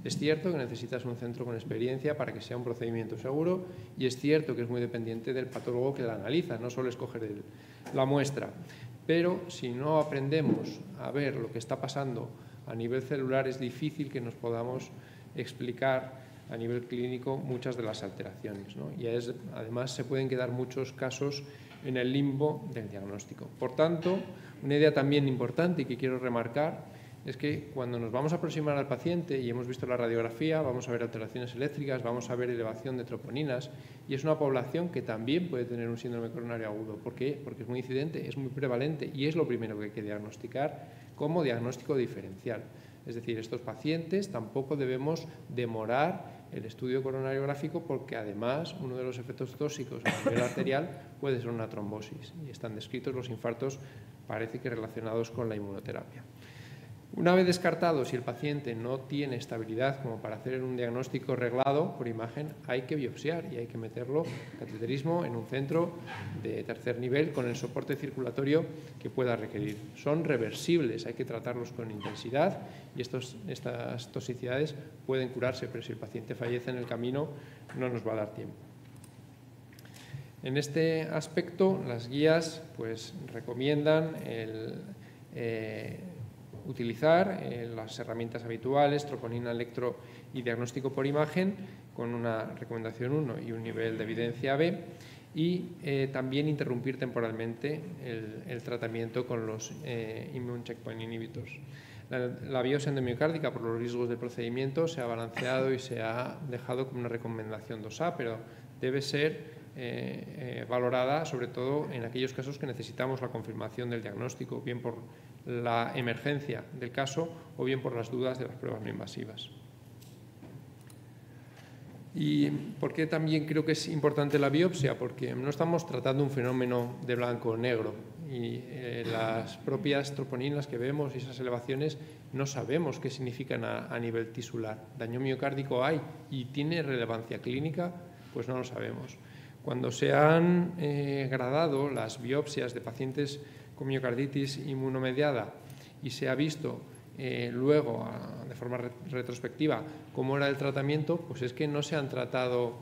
Es cierto que necesitas un centro con experiencia para que sea un procedimiento seguro, y es cierto que es muy dependiente del patólogo que la analiza, no solo escoger la muestra. Pero si no aprendemos a ver lo que está pasando a nivel celular, es difícil que nos podamos explicar a nivel clínico muchas de las alteraciones, ¿no? Y además se pueden quedar muchos casos en el limbo del diagnóstico. Por tanto, una idea también importante y que quiero remarcar es que cuando nos vamos a aproximar al paciente y hemos visto la radiografía, vamos a ver alteraciones eléctricas, vamos a ver elevación de troponinas, y es una población que también puede tener un síndrome coronario agudo. ¿Por qué? Porque es muy incidente, es muy prevalente y es lo primero que hay que diagnosticar como diagnóstico diferencial. Es decir, estos pacientes tampoco debemos demorar el estudio coronariográfico porque además uno de los efectos tóxicos a nivel arterial puede ser una trombosis y están descritos los infartos, parece que relacionados con la inmunoterapia. Una vez descartado si el paciente no tiene estabilidad como para hacer un diagnóstico reglado por imagen, hay que biopsiar y hay que meterlo cateterismo en un centro de tercer nivel con el soporte circulatorio que pueda requerir. Son reversibles, hay que tratarlos con intensidad y estas toxicidades pueden curarse, pero si el paciente fallece en el camino no nos va a dar tiempo. En este aspecto, las guías pues, recomiendan utilizar las herramientas habituales, troponina, electro y diagnóstico por imagen, con una recomendación 1 y un nivel de evidencia B, y también interrumpir temporalmente el tratamiento con los immune checkpoint inhibitors. La biopsia endomiocárdica, por los riesgos del procedimiento, se ha balanceado y se ha dejado como una recomendación 2A, pero debe ser valorada sobre todo en aquellos casos que necesitamos la confirmación del diagnóstico, bien por la emergencia del caso o bien por las dudas de las pruebas no invasivas. ¿Y por qué también creo que es importante la biopsia? Porque no estamos tratando un fenómeno de blanco o negro y las propias troponinas que vemos y esas elevaciones no sabemos qué significan a nivel tisular. Daño miocárdico hay y tiene relevancia clínica, pues no lo sabemos. Cuando se han gradado las biopsias de pacientes con miocarditis inmunomediada y se ha visto luego, de forma retrospectiva, cómo era el tratamiento, pues es que no se han tratado,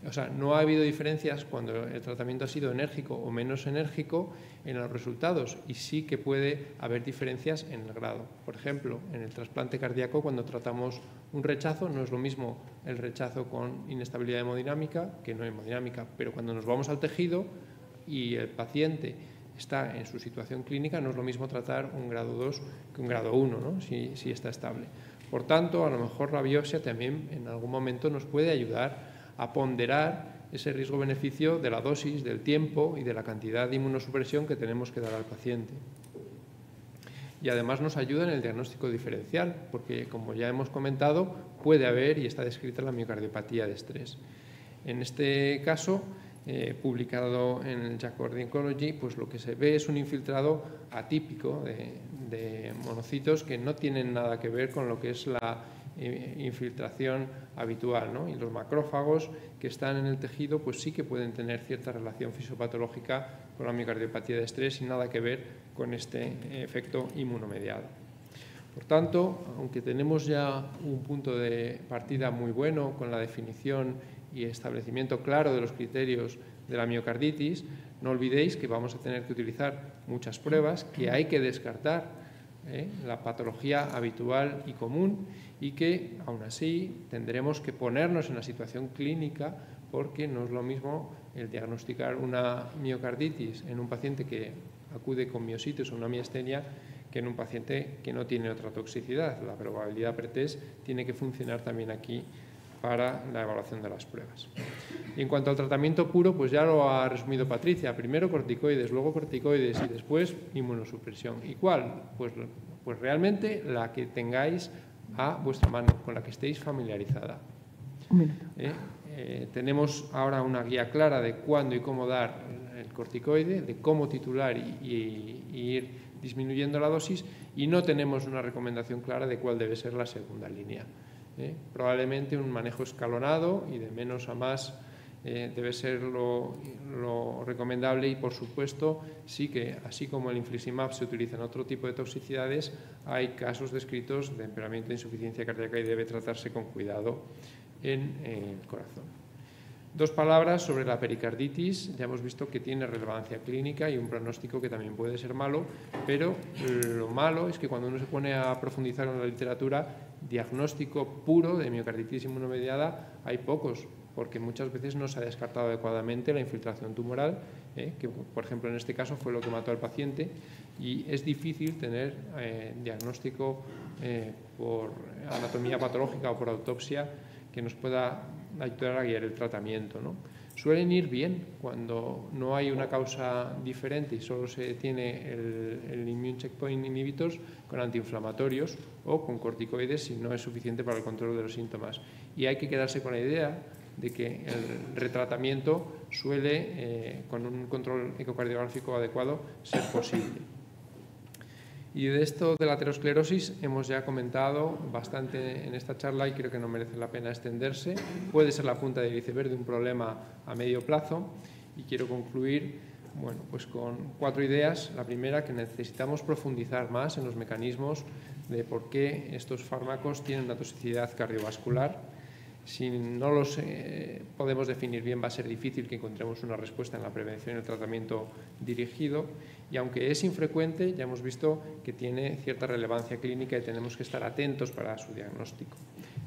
o sea, no ha habido diferencias cuando el tratamiento ha sido enérgico o menos enérgico en los resultados y sí que puede haber diferencias en el grado. Por ejemplo, en el trasplante cardíaco, cuando tratamos un rechazo, no es lo mismo el rechazo con inestabilidad hemodinámica que no hemodinámica, pero cuando nos vamos al tejido y el paciente está en su situación clínica, no es lo mismo tratar un grado 2 que un grado 1, ¿no? si está estable. Por tanto, a lo mejor la biopsia también en algún momento nos puede ayudar a ponderar ese riesgo-beneficio de la dosis, del tiempo y de la cantidad de inmunosupresión que tenemos que dar al paciente. Y además nos ayuda en el diagnóstico diferencial, porque como ya hemos comentado, puede haber y está descrita la miocardiopatía de estrés. En este caso, publicado en el JACC Oncology, pues lo que se ve es un infiltrado atípico de monocitos que no tienen nada que ver con lo que es la infiltración habitual, ¿no? Y los macrófagos que están en el tejido pues sí que pueden tener cierta relación fisiopatológica con la miocardiopatía de estrés y nada que ver con este efecto inmunomediado. Por tanto, aunque tenemos ya un punto de partida muy bueno con la definición y establecimiento claro de los criterios de la miocarditis, no olvidéis que vamos a tener que utilizar muchas pruebas, que hay que descartar la patología habitual y común y que aún así tendremos que ponernos en la situación clínica porque no es lo mismo el diagnosticar una miocarditis en un paciente que acude con miositis o una miastenia que en un paciente que no tiene otra toxicidad. La probabilidad pretest tiene que funcionar también aquí para la evaluación de las pruebas. Y en cuanto al tratamiento puro, pues ya lo ha resumido Patricia. Primero corticoides, luego corticoides y después inmunosupresión. ¿Y cuál? Pues realmente la que tengáis a vuestra mano, con la que estéis familiarizada. Tenemos ahora una guía clara de cuándo y cómo dar el corticoide, de cómo titular y ir disminuyendo la dosis, y no tenemos una recomendación clara de cuál debe ser la segunda línea. Probablemente un manejo escalonado y de menos a más debe ser lo recomendable y, por supuesto, sí que, así como el infliximab se utiliza en otro tipo de toxicidades, hay casos descritos de empeoramiento de insuficiencia cardíaca y debe tratarse con cuidado en el corazón. 2 palabras sobre la pericarditis. Ya hemos visto que tiene relevancia clínica y un pronóstico que también puede ser malo, pero lo malo es que cuando uno se pone a profundizar en la literatura, diagnóstico puro de miocarditis inmunomediada hay pocos, porque muchas veces no se ha descartado adecuadamente la infiltración tumoral, que por ejemplo en este caso fue lo que mató al paciente, y es difícil tener diagnóstico por anatomía patológica o por autopsia que nos pueda ayudar a guiar el tratamiento, ¿no? Suelen ir bien cuando no hay una causa diferente y solo se tiene el immune checkpoint inhibitors con antiinflamatorios o con corticoides si no es suficiente para el control de los síntomas. Y hay que quedarse con la idea de que el retratamiento suele, con un control ecocardiográfico adecuado, ser posible. Y de esto de la aterosclerosis hemos ya comentado bastante en esta charla y creo que no merece la pena extenderse. Puede ser la punta del iceberg de un problema a medio plazo y quiero concluir pues con 4 ideas. La primera, que necesitamos profundizar más en los mecanismos de por qué estos fármacos tienen una toxicidad cardiovascular. Si no los podemos definir bien, va a ser difícil que encontremos una respuesta en la prevención y el tratamiento dirigido. Y aunque es infrecuente, ya hemos visto que tiene cierta relevancia clínica y tenemos que estar atentos para su diagnóstico.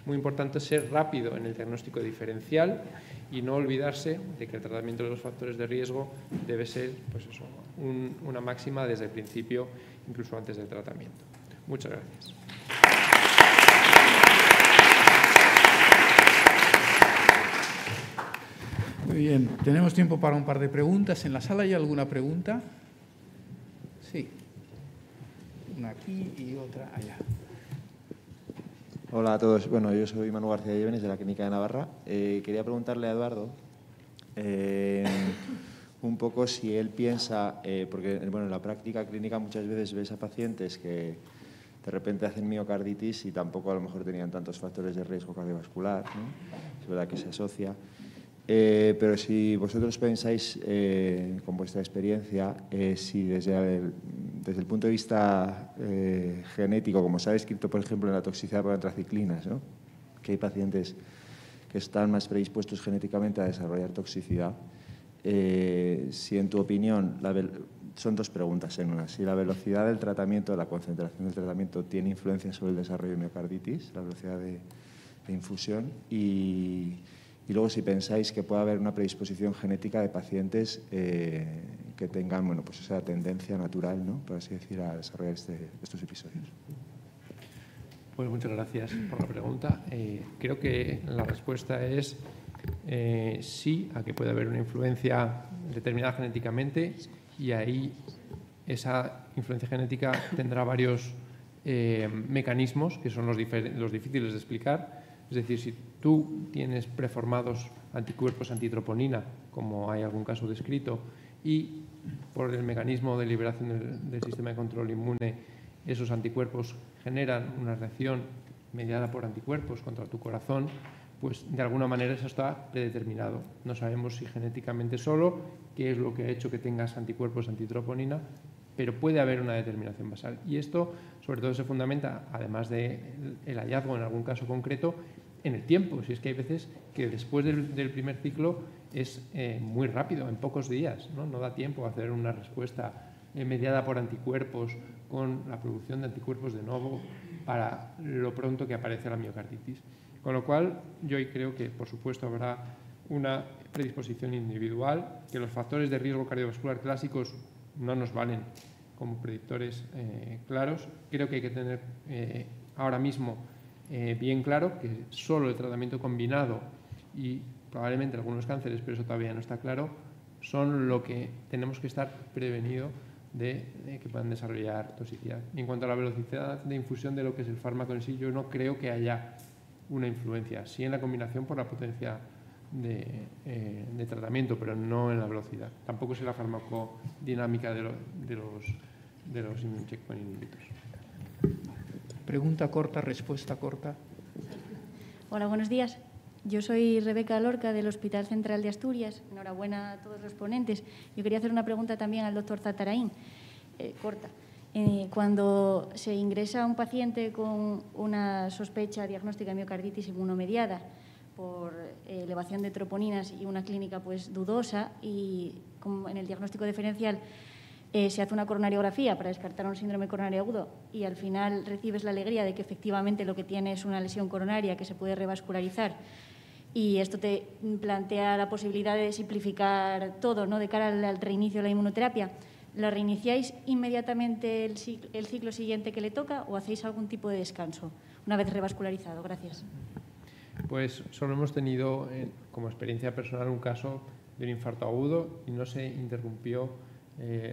Muy importante ser rápido en el diagnóstico diferencial y no olvidarse de que el tratamiento de los factores de riesgo debe ser una máxima desde el principio, incluso antes del tratamiento. Muchas gracias. Muy bien, tenemos tiempo para un par de preguntas. ¿En la sala hay alguna pregunta? Sí. Una aquí y otra allá. Hola a todos. Bueno, yo soy Manu García Llévenes, de la Clínica de Navarra. Quería preguntarle a Eduardo un poco si él piensa, porque en la práctica clínica muchas veces ves a pacientes que de repente hacen miocarditis y tampoco a lo mejor tenían tantos factores de riesgo cardiovascular, ¿no? Es verdad que se asocia. Pero si vosotros pensáis, con vuestra experiencia, si desde el punto de vista genético, como se ha descrito, por ejemplo, en la toxicidad por antraciclinas, ¿no? Que hay pacientes que están más predispuestos genéticamente a desarrollar toxicidad, si en tu opinión, son 2 preguntas en una, si la velocidad del tratamiento, la concentración del tratamiento tiene influencia sobre el desarrollo de miocarditis, la velocidad de infusión, y luego si pensáis que puede haber una predisposición genética de pacientes que tengan esa tendencia natural, ¿no?, por así decir, a desarrollar estos episodios. Pues muchas gracias por la pregunta. Creo que la respuesta es sí, a que puede haber una influencia determinada genéticamente, y ahí esa influencia genética tendrá varios mecanismos que son los difíciles de explicar. Es decir, si tú tienes preformados anticuerpos antitroponina, como hay algún caso descrito, y por el mecanismo de liberación del sistema de control inmune, esos anticuerpos generan una reacción mediada por anticuerpos contra tu corazón, pues de alguna manera eso está predeterminado. No sabemos si genéticamente solo, qué es lo que ha hecho que tengas anticuerpos antitroponina, pero puede haber una determinación basal. Y esto, sobre todo, se fundamenta, además del hallazgo en algún caso concreto, en el tiempo. Si es que hay veces que después del primer ciclo es muy rápido, en pocos días, ¿no? No da tiempo a hacer una respuesta mediada por anticuerpos con la producción de anticuerpos de nuevo para lo pronto que aparece la miocarditis. Con lo cual, yo creo que, por supuesto, habrá una predisposición individual, que los factores de riesgo cardiovascular clásicos no nos valen como predictores claros. Creo que hay que tener ahora mismo bien claro que solo el tratamiento combinado y probablemente algunos cánceres, pero eso todavía no está claro, son lo que tenemos que estar prevenido de que puedan desarrollar toxicidad. En cuanto a la velocidad de infusión de lo que es el fármaco en sí, yo no creo que haya una influencia, sí en la combinación por la potencia de tratamiento, pero no en la velocidad. Tampoco es en la farmacodinámica de los immune checkpoint inhibitors. Pregunta corta, respuesta corta. Hola, buenos días. Yo soy Rebeca Lorca, del Hospital Central de Asturias. Enhorabuena a todos los ponentes. Yo quería hacer una pregunta también al doctor Zatarain, corta. Cuando se ingresa a un paciente con una sospecha diagnóstica de miocarditis inmunomediada, por elevación de troponinas y una clínica pues dudosa, y como en el diagnóstico diferencial se hace una coronariografía para descartar un síndrome coronario agudo y al final recibes la alegría de que efectivamente lo que tienes es una lesión coronaria que se puede revascularizar, y esto te plantea la posibilidad de simplificar todo, ¿no?, de cara al reinicio de la inmunoterapia. ¿La reiniciáis inmediatamente el ciclo siguiente que le toca o hacéis algún tipo de descanso una vez revascularizado? Gracias. Pues solo hemos tenido como experiencia personal un caso de un infarto agudo y no se interrumpió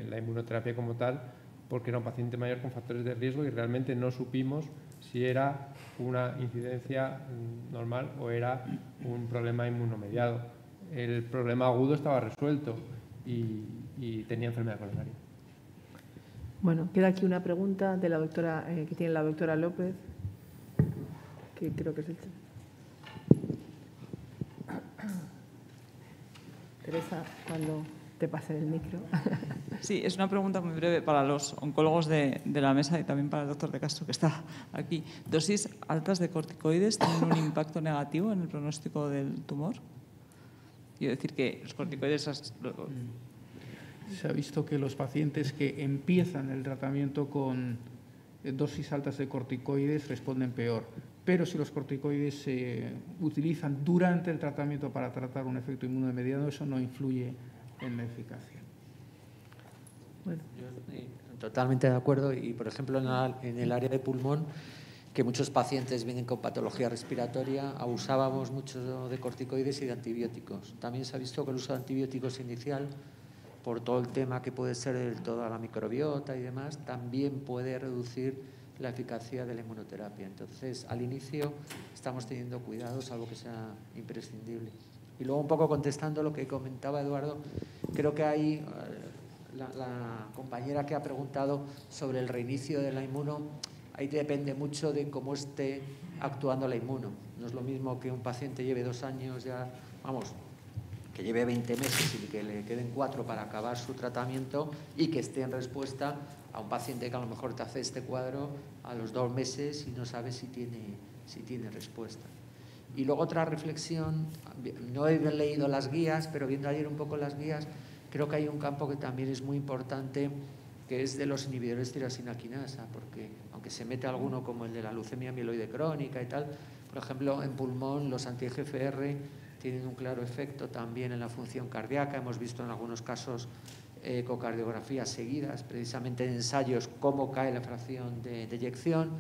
la inmunoterapia como tal porque era un paciente mayor con factores de riesgo y realmente no supimos si era una incidencia normal o era un problema inmunomediado. El problema agudo estaba resuelto y tenía enfermedad coronaria. Bueno, queda aquí una pregunta de la doctora, que tiene la doctora López, que creo que es el... Teresa, cuando te pase el micro. Sí, es una pregunta muy breve para los oncólogos de la mesa y también para el doctor De Castro, que está aquí. ¿Dosis altas de corticoides tienen un impacto negativo en el pronóstico del tumor? Quiero decir que los corticoides... Se ha visto que los pacientes que empiezan el tratamiento con dosis altas de corticoides responden peor. Pero si los corticoides se utilizan durante el tratamiento para tratar un efecto inmunomediado, eso no influye en la eficacia. Bueno. Yo totalmente de acuerdo y, por ejemplo, en el área de pulmón, que muchos pacientes vienen con patología respiratoria, abusábamos mucho de corticoides y de antibióticos. También se ha visto que el uso de antibióticos inicial, por todo el tema que puede ser toda la microbiota y demás, también puede reducir la eficacia de la inmunoterapia. Entonces, al inicio estamos teniendo cuidado, salvo que sea imprescindible. Y luego, un poco contestando lo que comentaba Eduardo, creo que hay la compañera que ha preguntado sobre el reinicio de la inmuno, ahí depende mucho de cómo esté actuando la inmuno. No es lo mismo que un paciente lleve 2 años ya, vamos, que lleve 20 meses y que le queden 4 para acabar su tratamiento y que esté en respuesta a un paciente que a lo mejor te hace este cuadro a los 2 meses y no sabe si tiene respuesta. Y luego otra reflexión, no he leído las guías, pero viendo ayer un poco las guías, creo que hay un campo que también es muy importante, que es de los inhibidores de tirosina quinasa, porque aunque se mete alguno como el de la leucemia mieloide crónica y tal, por ejemplo, en pulmón los anti-EGFR tienen un claro efecto también en la función cardíaca. Hemos visto en algunos casos ecocardiografías seguidas, precisamente en ensayos, cómo cae la fracción de eyección.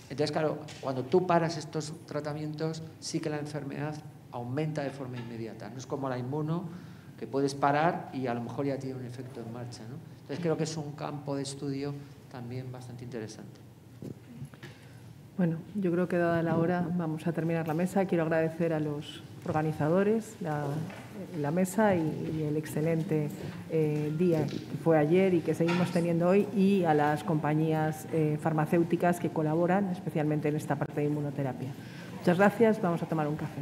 Entonces, claro, cuando tú paras estos tratamientos, sí que la enfermedad aumenta de forma inmediata. No es como la inmuno, que puedes parar y a lo mejor ya tiene un efecto en marcha, ¿no? Entonces, creo que es un campo de estudio también bastante interesante. Bueno, yo creo que dada la hora vamos a terminar la mesa. Quiero agradecer a los organizadores, la mesa y el excelente día que fue ayer y que seguimos teniendo hoy, y a las compañías farmacéuticas que colaboran especialmente en esta parte de inmunoterapia. Muchas gracias, vamos a tomar un café.